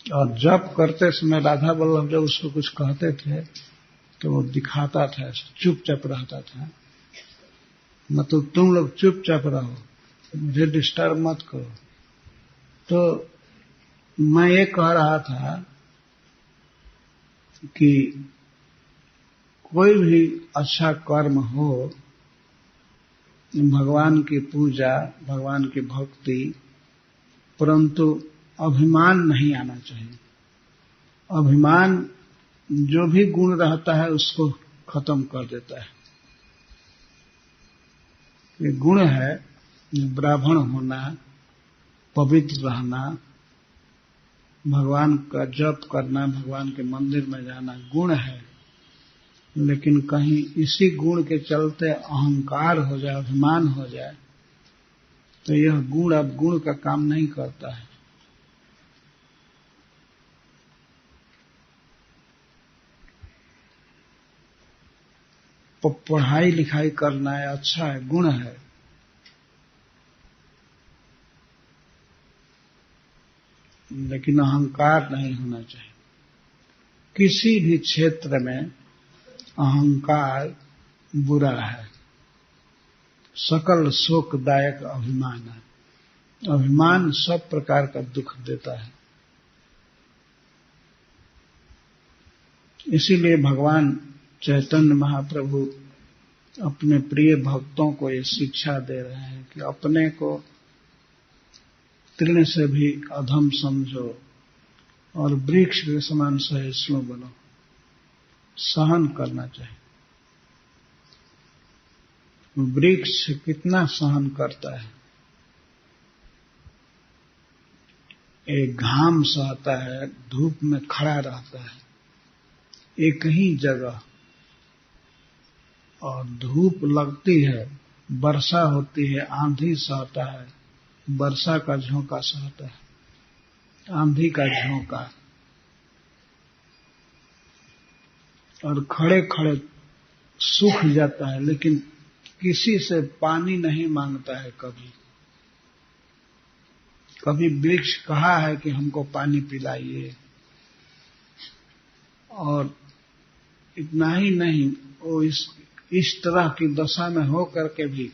और जप करते समय राधा वल्लभ जब उसको कुछ कहते थे तो वो दिखाता था, चुपचाप रहता था। मतलब तुम लोग चुपचाप रहो, मुझे डिस्टर्ब मत करो। तो मैं ये कह रहा था कि कोई भी अच्छा कर्म हो, भगवान की पूजा, भगवान की भक्ति, परंतु अभिमान नहीं आना चाहिए। अभिमान जो भी गुण रहता है उसको खत्म कर देता है। ये गुण है ब्राह्मण होना, पवित्र रहना, भगवान का जप करना, भगवान के मंदिर में जाना गुण है। लेकिन कहीं इसी गुण के चलते अहंकार हो जाए, अभिमान हो जाए, तो यह गुण अब गुण का काम नहीं करता है। पढ़ाई लिखाई करना है, अच्छा है, गुण है, लेकिन अहंकार नहीं होना चाहिए। किसी भी क्षेत्र में अहंकार बुरा है। सकल शोकदायक अभिमान है। अभिमान सब प्रकार का दुख देता है। इसीलिए भगवान चैतन्य महाप्रभु अपने प्रिय भक्तों को ये शिक्षा दे रहे हैं कि अपने को तृण से भी अधम समझो और वृक्ष के समान सहिष्णु बनो। सहन करना चाहिए। वृक्ष कितना सहन करता है। एक घाम सहता है, धूप में खड़ा रहता है एक ही जगह, और धूप लगती है, वर्षा होती है, आंधी सहता है, वर्षा का झोंका सहता है, आंधी का झोंका, और खड़े खड़े सूख जाता है, लेकिन किसी से पानी नहीं मांगता है। कभी वृक्ष कहा है कि हमको पानी पिलाइए, और इतना ही नहीं, वो इस तरह की दशा में हो करके भी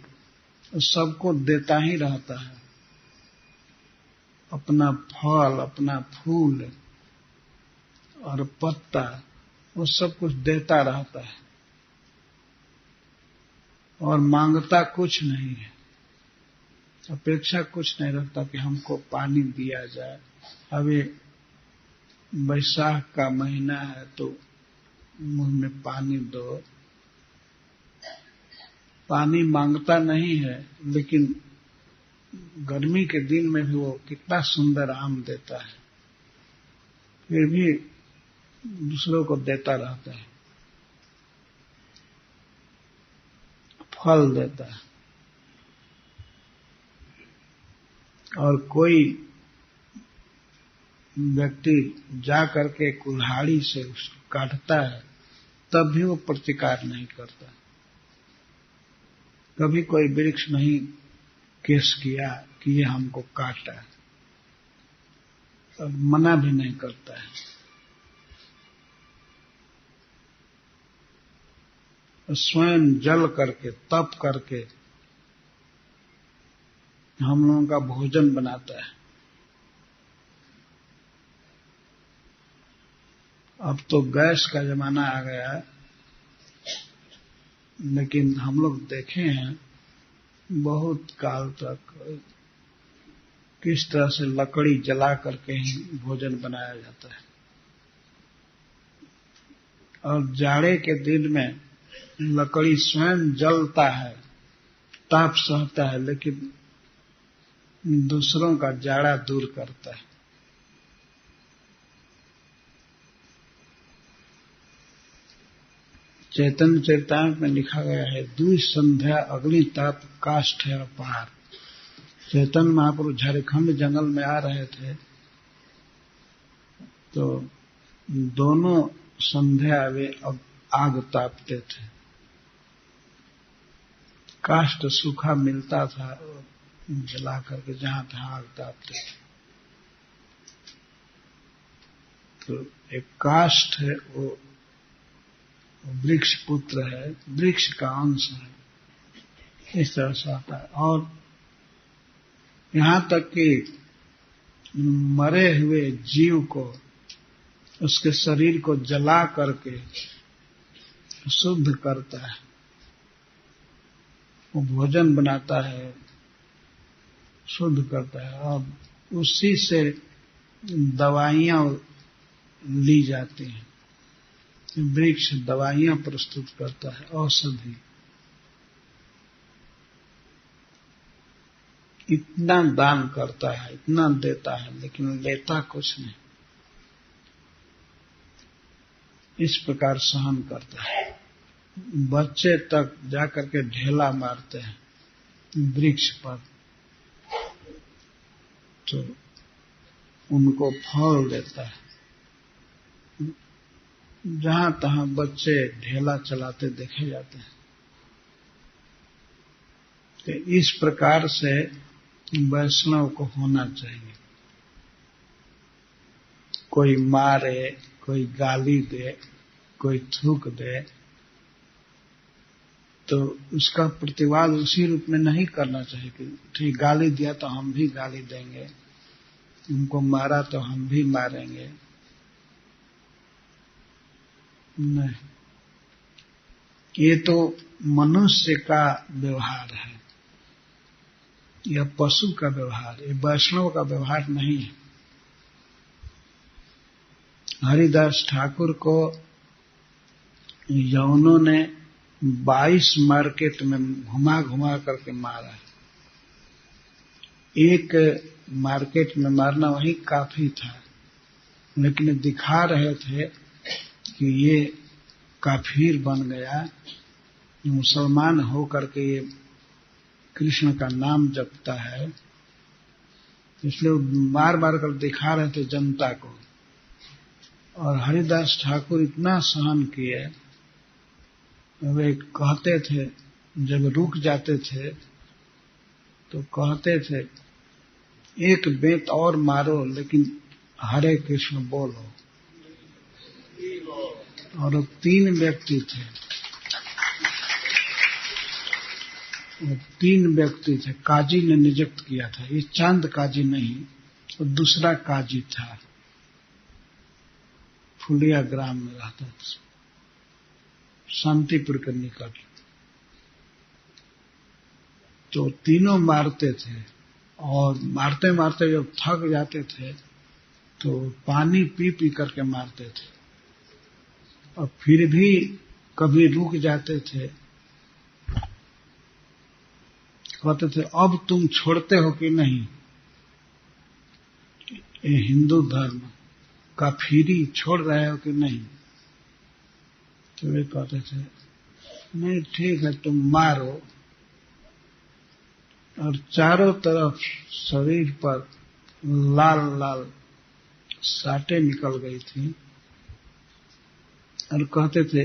सबको देता ही रहता है। अपना फल, अपना फूल और पत्ता, वो सब कुछ देता रहता है और मांगता कुछ नहीं है, अपेक्षा कुछ नहीं रखता कि हमको पानी दिया जाए। अभी वैशाख का महीना है तो मुंह में पानी दो, पानी मांगता नहीं है, लेकिन गर्मी के दिन में भी वो कितना सुंदर आम देता है, फिर भी दूसरों को देता रहता है, फल देता है। और कोई व्यक्ति जा करके कुल्हाड़ी से उसको काटता है तब भी वो प्रतिकार नहीं करता। कभी कोई वृक्ष नहीं केस किया कि ये हमको काटा है, और मना भी नहीं करता है। स्वयं जल करके, तप करके हम लोगों का भोजन बनाता है। अब तो गैस का जमाना आ गया है, लेकिन हम लोग देखे हैं बहुत काल तक किस तरह से लकड़ी जला करके ही भोजन बनाया जाता है। और जाड़े के दिन में लकड़ी स्वयं जलता है, ताप सहता है, लेकिन दूसरों का जाड़ा दूर करता है। चैतन्य चरितामृत में लिखा गया है, दुई संध्या अग्नि ताप काष्ठ है अपार। चैतन्य महाप्रभु झारखंड जंगल में आ रहे थे तो दोनों संध्या वे अब आग तापते थे। काष्ठ सूखा मिलता था, जला करके जहां तहां आग तापते थे। तो एक काष्ठ है, वो वृक्ष पुत्र है, वृक्ष का अंश है, इस तरह से आता है। और यहां तक कि मरे हुए जीव को, उसके शरीर को जला करके शुद्ध करता है, वो भोजन बनाता है, शुद्ध करता है, और उसी से दवाइयां ली जाती हैं। वृक्ष दवाइयां प्रस्तुत करता है, औषधि। इतना दान करता है, इतना देता है, लेकिन लेता कुछ नहीं। इस प्रकार सहन करता है। बच्चे तक जाकर के ढेला मारते हैं वृक्ष पर, तो उनको फल देता है। जहां तहां बच्चे ढेला चलाते देखे जाते हैं। तो इस प्रकार से वैष्णव को होना चाहिए। कोई मारे, कोई गाली दे, कोई थूक दे, तो उसका प्रतिवाद उसी रूप में नहीं करना चाहिए कि ठीक गाली दिया तो हम भी गाली देंगे, उनको मारा तो हम भी मारेंगे। नहीं, ये तो मनुष्य का व्यवहार है, यह पशु का व्यवहार, ये वैष्णव का व्यवहार नहीं है। हरिदास ठाकुर को यवनों ने 22 मार्केट में घुमा घुमा करके मारा। एक मार्केट में मारना वही काफी था, लेकिन दिखा रहे थे कि ये काफिर बन गया, मुसलमान हो करके ये कृष्ण का नाम जपता है, इसलिए बार बार कर दिखा रहे थे जनता को। और हरिदास ठाकुर इतना सहन किए, वे कहते थे, जब रुक जाते थे तो कहते थे, एक बेंत और मारो लेकिन हरे कृष्ण बोलो। और 3 व्यक्ति थे। वो 3 व्यक्ति थे, काजी ने नियुक्त किया था। ये चांद काजी नहीं, तो दूसरा काजी था, फुलिया ग्राम में रहता था, शांतिपुर के निकट। तो तीनों मारते थे, और मारते मारते जब थक जाते थे तो पानी पी पी करके मारते थे, और फिर भी कभी रुक जाते थे। कहते थे अब तुम छोड़ते हो कि नहीं, ये हिंदू धर्म का फिरी छोड़ रहे हो कि नहीं। तो वे कहते थे नहीं ठीक है तुम मारो। और चारों तरफ शरीर पर लाल लाल साटें निकल गई थी, और कहते थे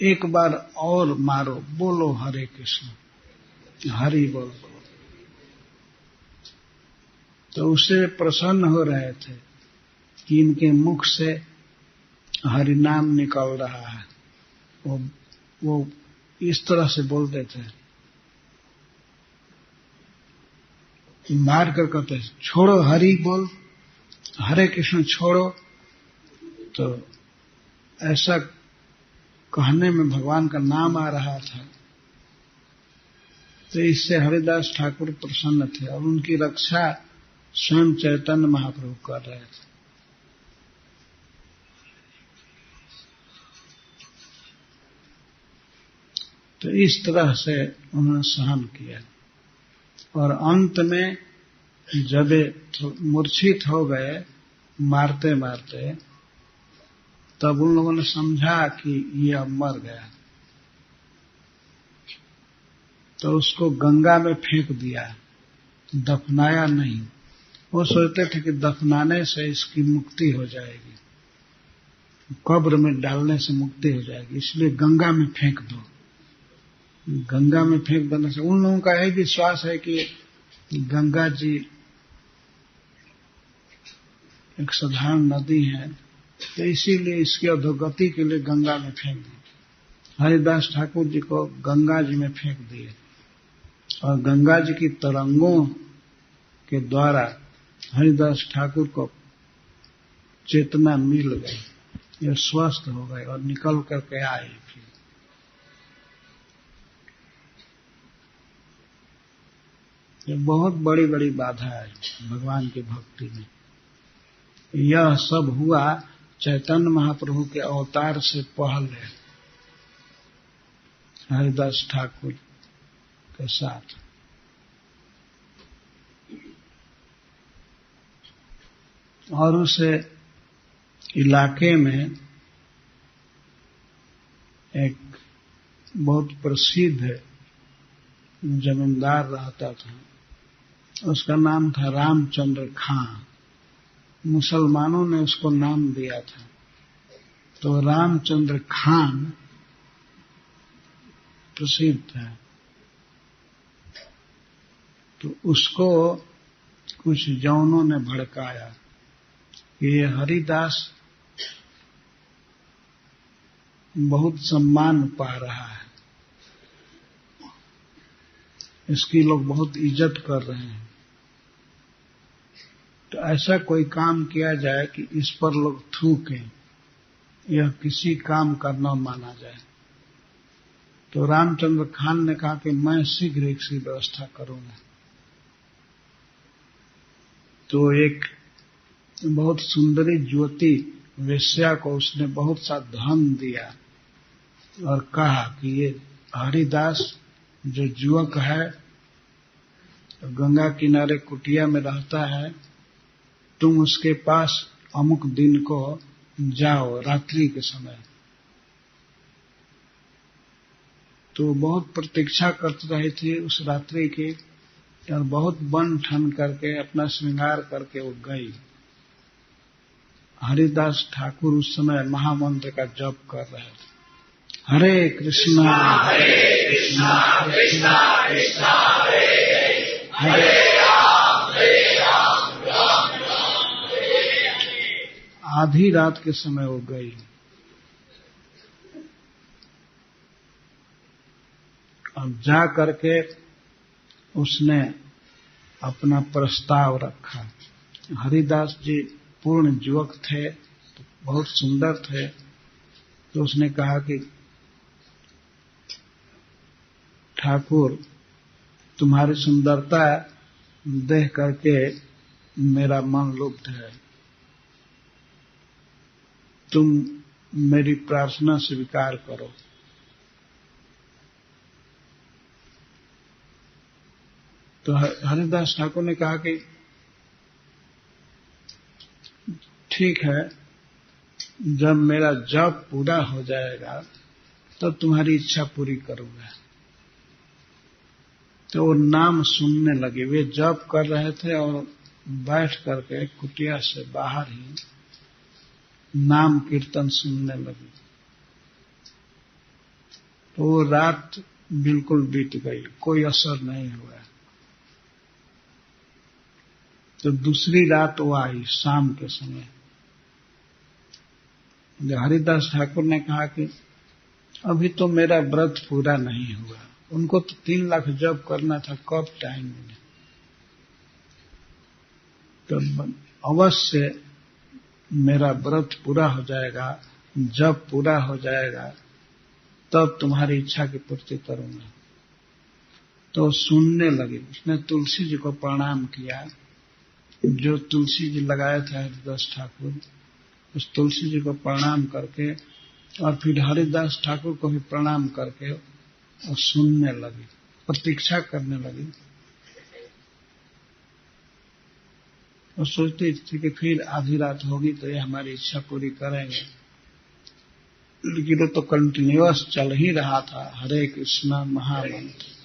एक बार और मारो, बोलो हरे कृष्ण, हरि बोल बोलो। तो उससे प्रसन्न हो रहे थे कि इनके मुख से हरिनाम निकल रहा है। वो इस तरह से बोलते थे, मार कर कहते थे छोड़ो हरि बोल, हरे कृष्ण छोड़ो। तो ऐसा कहने में भगवान का नाम आ रहा था, तो इससे हरिदास ठाकुर प्रसन्न थे, और उनकी रक्षा स्वयं चैतन्य महाप्रभु कर रहे थे। तो इस तरह से उन्होंने सहन किया, और अंत में जब मूर्छित हो गए मारते मारते, तब उन लोगों ने समझा कि ये अब मर गया, तो उसको गंगा में फेंक दिया, दफनाया नहीं। वो सोचते थे कि दफनाने से इसकी मुक्ति हो जाएगी, कब्र में डालने से मुक्ति हो जाएगी, इसलिए गंगा में फेंक दो। गंगा में फेंक देने से उन लोगों का यही विश्वास है कि गंगा जी एक साधारण नदी है, तो इसीलिए इसकी अधोगति के लिए गंगा में फेंक दी। हरिदास ठाकुर जी को गंगा जी में फेंक दिए, और गंगा जी की तरंगों के द्वारा हरिदास ठाकुर को चेतना मिल गई, ये स्वस्थ हो गए और निकल करके आए। फिर ये बहुत बड़ी बड़ी बाधा है भगवान की भक्ति में। यह सब हुआ चैतन्य महाप्रभु के अवतार से पहले हरिदास ठाकुर के साथ। और उस इलाके में एक बहुत प्रसिद्ध जमींदार रहता था, उसका नाम था रामचंद्र खां। मुसलमानों ने उसको नाम दिया था, तो रामचंद्र खान प्रसिद्ध है। तो उसको कुछ जौनों ने भड़काया कि ये हरिदास बहुत सम्मान पा रहा है, इसकी लोग बहुत इज्जत कर रहे हैं, तो ऐसा कोई काम किया जाए कि इस पर लोग थूकें, यह किसी काम का न माना जाए। तो रामचंद्र खान ने कहा कि मैं शीघ्र इसकी व्यवस्था करूंगा। तो एक बहुत सुंदरी ज्योति वेश्या को उसने बहुत सा धन दिया और कहा कि ये हरिदास जो युवक है, गंगा किनारे कुटिया में रहता है, तुम उसके पास अमुक दिन को जाओ रात्रि के समय। तो बहुत प्रतीक्षा करती रही थी उस रात्रि की, और बहुत बन ठन करके अपना श्रृंगार करके वो गई। हरिदास ठाकुर उस समय महामंत्र का जप कर रहे थे, हरे कृष्णा कृष्णा कृष्णा हरे हरे राम राम राम। आधी रात के समय वो गई। और जा करके उसने अपना प्रस्ताव रखा। हरिदास जी पूर्ण युवक थे, तो बहुत सुंदर थे, तो उसने कहा कि ठाकुर, तुम्हारी सुंदरता देख करके मेरा मन लुब्ध है, तुम मेरी प्रार्थना स्वीकार करो। तो हरिदास ठाकुर ने कहा कि ठीक है, जब मेरा जप पूरा हो जाएगा तब तुम्हारी इच्छा पूरी करूंगा। तो वो नाम सुनने लगे। वे जप कर रहे थे और बैठ करके कुटिया से बाहर ही नाम कीर्तन सुनने लगे। तो वो रात बिल्कुल बीत गई, कोई असर नहीं हुआ। तो दूसरी रात वो आई शाम के समय। हरिदास ठाकुर ने कहा कि अभी तो मेरा व्रत पूरा नहीं हुआ। उनको तो 3 लाख जप करना था, कब टाइम मिले। तो अवश्य मेरा व्रत पूरा हो जाएगा, जब पूरा हो जाएगा तब तुम्हारी इच्छा की पूर्ति करूंगा। तो सुनने लगे। उसने तुलसी जी को प्रणाम किया। जो तुलसी जी लगाए थे हरिदास ठाकुर, उस तुलसी जी को प्रणाम करके और फिर हरिदास ठाकुर को भी प्रणाम करके और सुनने लगी, प्रतीक्षा करने लगी। और सोचती थी कि फिर आधी रात होगी तो ये हमारी इच्छा पूरी करेंगे। लेकिन वो तो कंटिन्यूअस चल ही रहा था, हरे कृष्णा महामंत्र।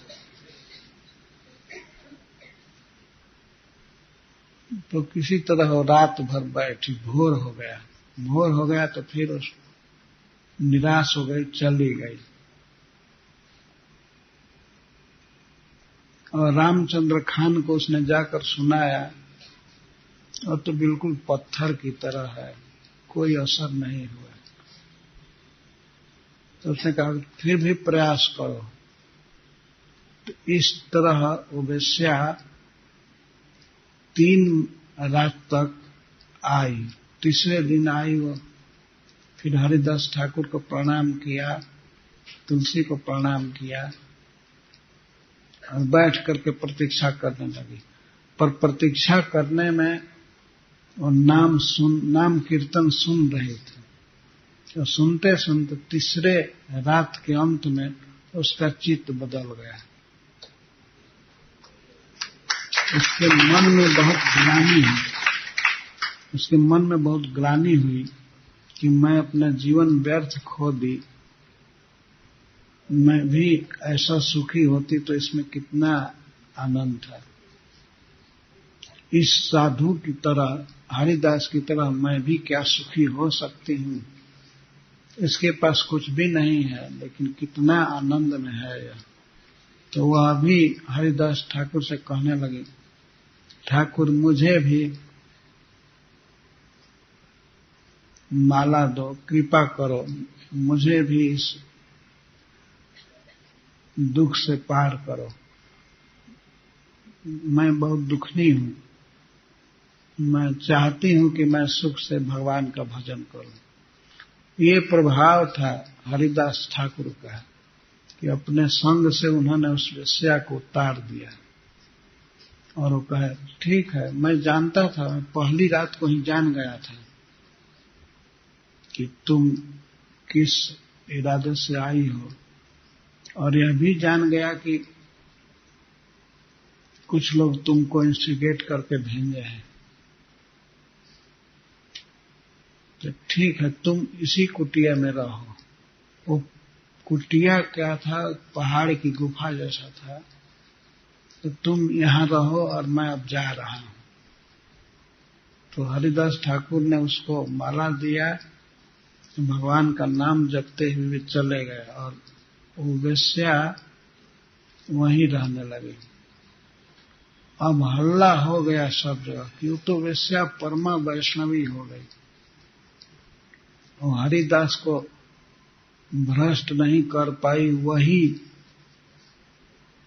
तो किसी तरह वो रात भर बैठी, भोर हो गया। भोर हो गया तो फिर उस निराश हो गई, चली गई। और रामचंद्र खान को उसने जाकर सुनाया, और तो बिल्कुल पत्थर की तरह है, कोई असर नहीं हुआ। तो उसने कहा फिर भी प्रयास करो। तो इस तरह वो वेश्या 3 रात तक आई। तीसरे दिन आई वो, फिर हरिदास ठाकुर को प्रणाम किया, तुलसी को प्रणाम किया और बैठ करके प्रतीक्षा करने लगी। पर प्रतीक्षा करने में वो नाम कीर्तन सुन रहे थे। तो सुनते सुनते तीसरे रात के अंत में उसका चित्त बदल गया। उसके मन में बहुत ग्लानि हुई कि मैं अपना जीवन व्यर्थ खो दी। मैं भी ऐसा सुखी होती तो इसमें कितना आनंद था। इस साधु की तरह, हरिदास की तरह मैं भी क्या सुखी हो सकती हूँ। इसके पास कुछ भी नहीं है, लेकिन कितना आनंद में है यह। तो वह भी हरिदास ठाकुर से कहने लगी, ठाकुर मुझे भी माला दो, कृपा करो, मुझे भी इस दुख से पार करो। मैं बहुत दुखनी हूँ, मैं चाहती हूँ कि मैं सुख से भगवान का भजन करूं। ये प्रभाव था हरिदास ठाकुर का कि अपने संग से उन्होंने उस वेश्या को उतार दिया। और वो कहे ठीक है, मैं जानता था, मैं पहली रात को ही जान गया था कि तुम किस इरादे से आई हो, और यह भी जान गया कि कुछ लोग तुमको इंस्टिगेट करके भेजे हैं। तो ठीक है, तुम इसी कुटिया में रहो। वो कुटिया क्या था, पहाड़ की गुफा जैसा था। तो तुम यहाँ रहो और मैं अब जा रहा हूं। तो हरिदास ठाकुर ने उसको माला दिया, भगवान का नाम जपते हुए चले गए और वो वेश्या वहीं रहने लगी। अब हल्ला हो गया सब जगह कि वो तो वेश्या परमा वैष्णवी हो गई। और हरिदास को भ्रष्ट नहीं कर पाई, वही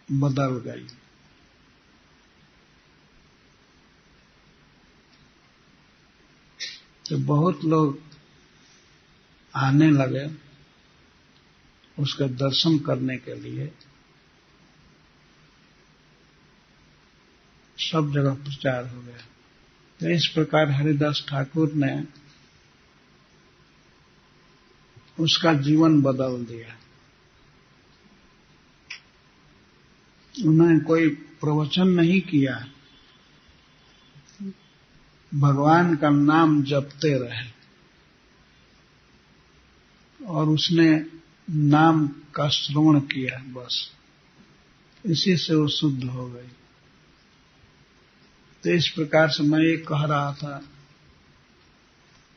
बदल गई। तो बहुत लोग आने लगे उसका दर्शन करने के लिए, सब जगह प्रचार हो गया। तो इस प्रकार हरिदास ठाकुर ने उसका जीवन बदल दिया। उन्होंने कोई प्रवचन नहीं किया, भगवान का नाम जपते रहे और उसने नाम का श्रवण किया, बस इसी से वो शुद्ध हो गई। तो इस प्रकार से मैं ये कह रहा था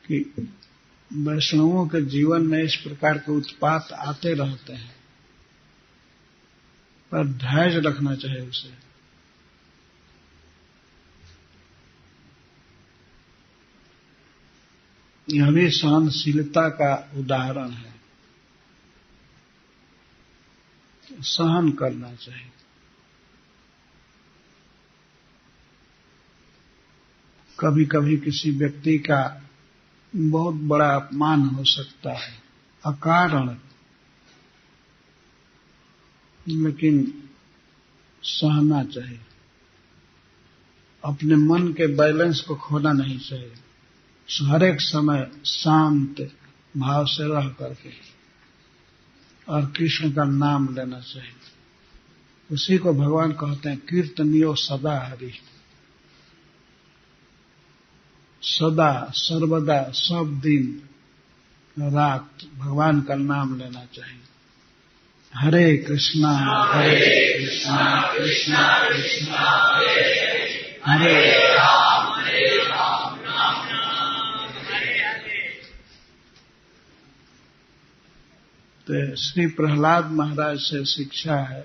कि वैष्णवों के जीवन में इस प्रकार के उत्पात आते रहते हैं, पर धैर्य रखना चाहिए उसे। यह भी सहनशीलता का उदाहरण है, सहन करना चाहिए। कभी कभी किसी व्यक्ति का बहुत बड़ा अपमान हो सकता है अकारण, लेकिन सहना चाहिए। अपने मन के बैलेंस को खोना नहीं चाहिए। हर एक समय शांत भाव से रह करके और कृष्ण का नाम लेना चाहिए। उसी को भगवान कहते हैं कीर्तनियो सदा हरि। सदा सर्वदा सब दिन रात भगवान का नाम लेना चाहिए। हरे कृष्णा कृष्णा कृष्णा हरे राम राम राम हरे हरे। तो श्री प्रहलाद महाराज से शिक्षा है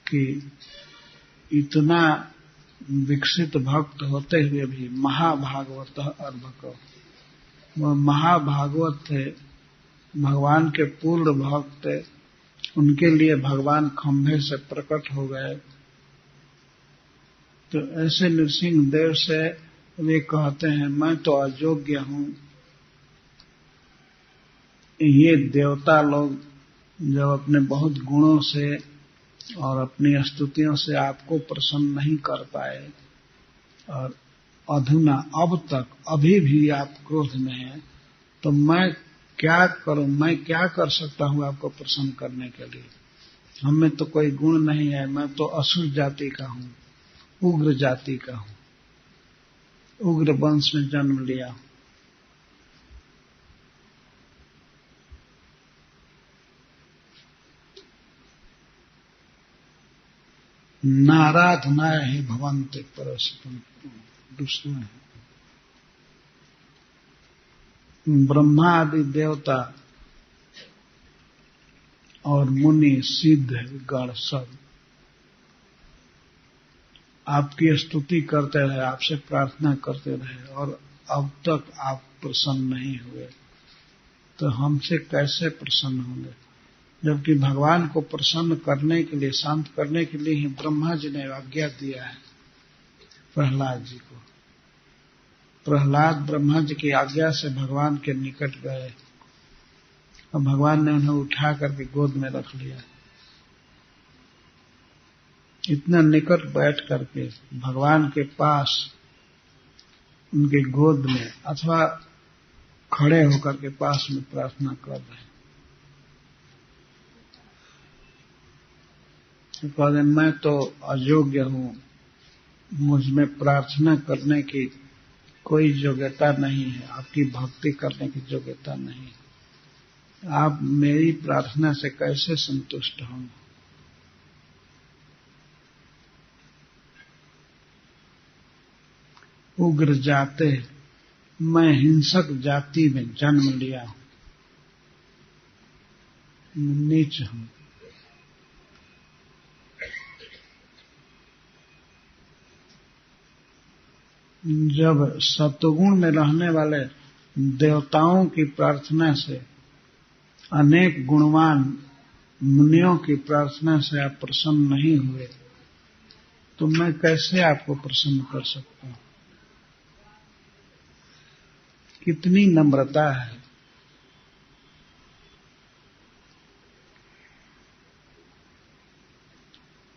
कि इतना विकसित भक्त होते हुए भी महाभागवत अर्भक, वह महाभागवत थे, भगवान के पूर्ण भक्त थे। उनके लिए भगवान खंभे से प्रकट हो गए। तो ऐसे नृसिंह देव से वे कहते हैं मैं तो अयोग्य हूं। ये देवता लोग जब अपने बहुत गुणों से और अपनी स्तुतियों से आपको प्रसन्न नहीं कर पाए, और अधुना अब तक अभी भी आप क्रोध में हैं, तो मैं क्या करूं, मैं क्या कर सकता हूं आपको प्रसन्न करने के लिए? हमें तो कोई गुण नहीं है, मैं तो असुर जाति का हूं, उग्र जाति का हूं, उग्र वंश में जन्म लिया हूं। नाराधनाय ही भवन्ति परस्परम दूसरा है। ब्रह्मा आदि देवता और मुनि सिद्ध गण सब आपकी स्तुति करते रहे, आपसे प्रार्थना करते रहे, और अब तक आप प्रसन्न नहीं हुए, तो हमसे कैसे प्रसन्न होंगे? जबकि भगवान को प्रसन्न करने के लिए, शांत करने के लिए ही ब्रह्मा जी ने आज्ञा दिया है प्रहलाद जी को। प्रहलाद ब्रह्मा जी की आज्ञा से भगवान के निकट गए और भगवान ने उन्हें उठा करके गोद में रख लिया। इतना निकट बैठ करके भगवान के पास, उनके गोद में अथवा खड़े होकर के पास में प्रार्थना कर रहे हैं। कहते मैं तो अयोग्य हूं, मुझ में प्रार्थना करने की कोई योग्यता नहीं है, आपकी भक्ति करने की योग्यता नहीं। आप मेरी प्रार्थना से कैसे संतुष्ट होंगे? उग्र जाते, मैं हिंसक जाति में जन्म लिया हूं, नीच हूं। जब सत्वगुण में रहने वाले देवताओं की प्रार्थना से, अनेक गुणवान मुनियों की प्रार्थना से आप प्रसन्न नहीं हुए, तो मैं कैसे आपको प्रसन्न कर सकता हूं? कितनी नम्रता है।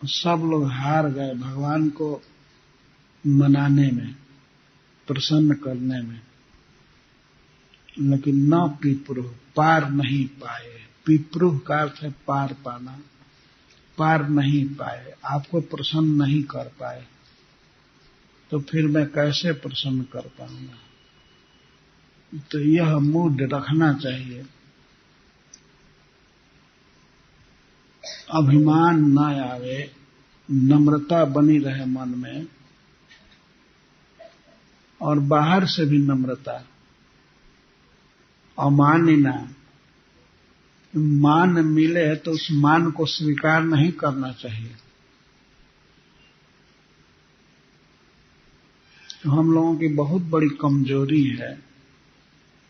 सब लोग हार गए भगवान को मनाने में, प्रसन्न करने में, लेकिन न पिप्रुह, पार नहीं पाए। पिप्रुह का अर्थ है पार पाना, पार नहीं पाए, आपको प्रसन्न नहीं कर पाए, तो फिर मैं कैसे प्रसन्न कर पाऊंगा? तो यह मूड रखना चाहिए। अभिमान न आवे, नम्रता बनी रहे मन में, और बाहर से भी नम्रता। अमानिना, मान मिले तो उस मान को स्वीकार नहीं करना चाहिए। तो हम लोगों की बहुत बड़ी कमजोरी है,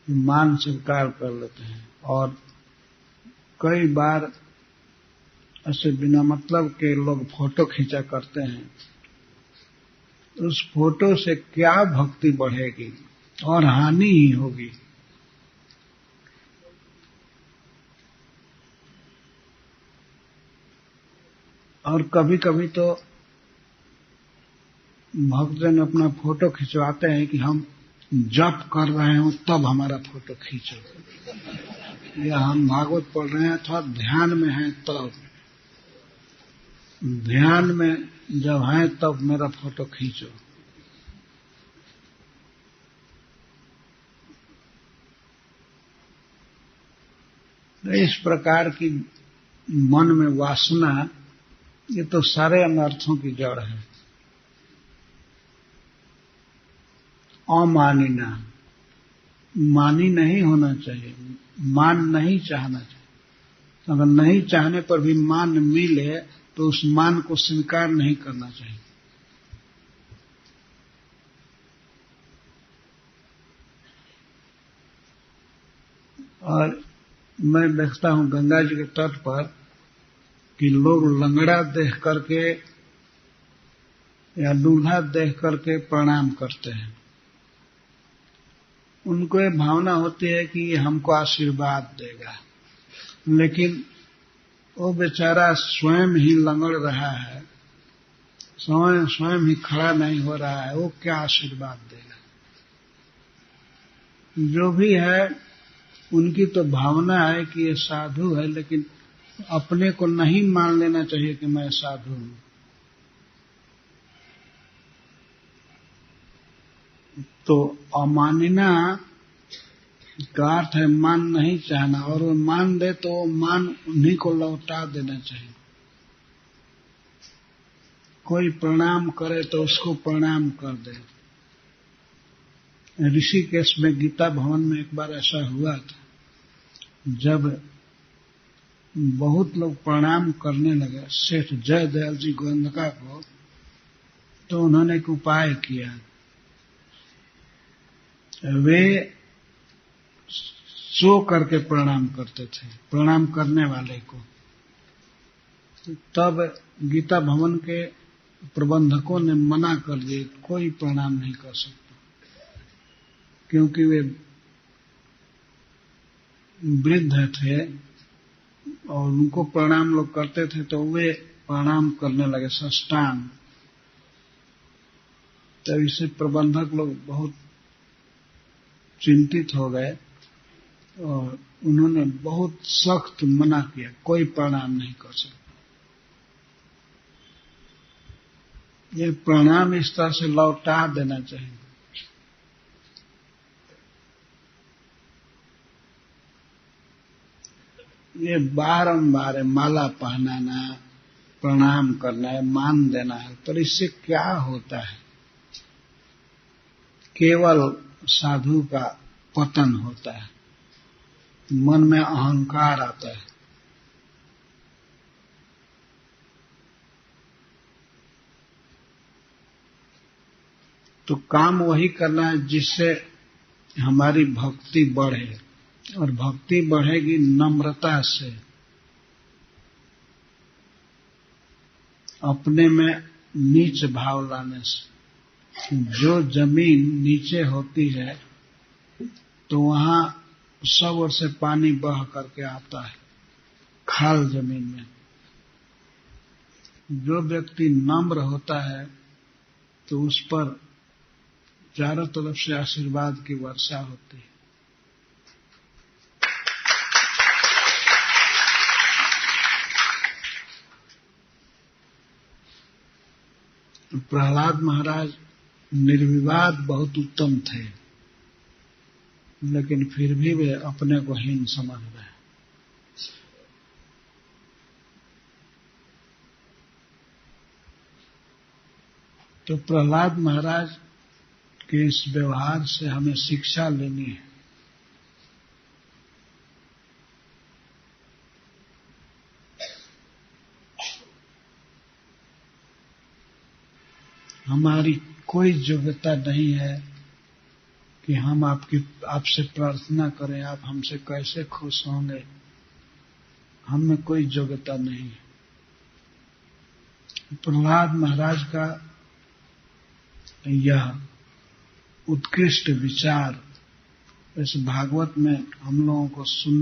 मान स्वीकार कर लेते हैं, और कई बार ऐसे बिना मतलब के लोग फोटो खींचा करते हैं। उस फोटो से क्या भक्ति बढ़ेगी, और हानि ही होगी। और कभी कभी तो भक्तजन अपना फोटो खिंचवाते हैं कि हम जप कर रहे हो तब हमारा फोटो खींचो, या हम भागवत पढ़ रहे हैं अथवा ध्यान में हैं तब, ध्यान में जब हैं तब मेरा फोटो खींचो। तो इस प्रकार की मन में वासना, ये तो सारे अनर्थों की जड़ है। अमानिना, मानी नहीं होना चाहिए, मान नहीं चाहना चाहिए। अगर नहीं चाहने पर भी मान मिले तो उस मान को स्वीकार नहीं करना चाहिए। और मैं देखता हूं गंगा जी के तट पर कि लोग लंगड़ा देख करके या दूल्हा देख करके प्रणाम करते हैं। उनको ये भावना होती है कि ये हमको आशीर्वाद देगा, लेकिन वो बेचारा स्वयं ही लंगड़ रहा है, स्वयं ही खड़ा नहीं हो रहा है, वो क्या आशीर्वाद देगा? जो भी है उनकी तो भावना है कि ये साधु है, लेकिन अपने को नहीं मान लेना चाहिए कि मैं साधु हूं। तो अमानिना का अर्थ है मान नहीं चाहना, और वो मान दे तो मान उन्हीं को लौटा देना चाहिए। कोई प्रणाम करे तो उसको प्रणाम कर दे। ऋषिकेश में गीता भवन में एक बार ऐसा हुआ था, जब बहुत लोग प्रणाम करने लगे सेठ जयदयाल जी गोविंदका को, तो उन्होंने एक उपाय किया। वे सो करके प्रणाम करते थे प्रणाम करने वाले को। तब गीता भवन के प्रबंधकों ने मना कर दिए, कोई प्रणाम नहीं कर सकता, क्योंकि वे वृद्ध थे और उनको प्रणाम लोग करते थे, तो वे प्रणाम करने लगे साष्टांग। तब इससे प्रबंधक लोग बहुत चिंतित हो गए और उन्होंने बहुत सख्त मना किया, कोई प्रणाम नहीं कर सकता। ये प्रणाम इस तरह से लौटा देना चाहिए। ये बारंबार माला पहनाना, प्रणाम करना है, मान देना है, पर इससे क्या होता है? केवल साधु का पतन होता है, मन में अहंकार आता है। तो काम वही करना है जिससे हमारी भक्ति बढ़े, और भक्ति बढ़ेगी नम्रता से, अपने में नीच भाव लाने से। जो जमीन नीचे होती है तो वहां सब ओर से पानी बह करके आता है, खाल जमीन में। जो व्यक्ति नम्र होता है तो उस पर चारों तरफ से आशीर्वाद की वर्षा होती है। प्रहलाद महाराज निर्विवाद बहुत उत्तम थे, लेकिन फिर भी वे अपने को हीन समझ रहे। तो प्रहलाद महाराज के इस व्यवहार से हमें शिक्षा लेनी है। हमारी कोई योग्यता नहीं है कि हम आपसे प्रार्थना करें आप हमसे कैसे खुश होंगे, हम में कोई योग्यता नहीं है। प्रहलाद महाराज का यह उत्कृष्ट विचार इस भागवत में हम लोगों को सुन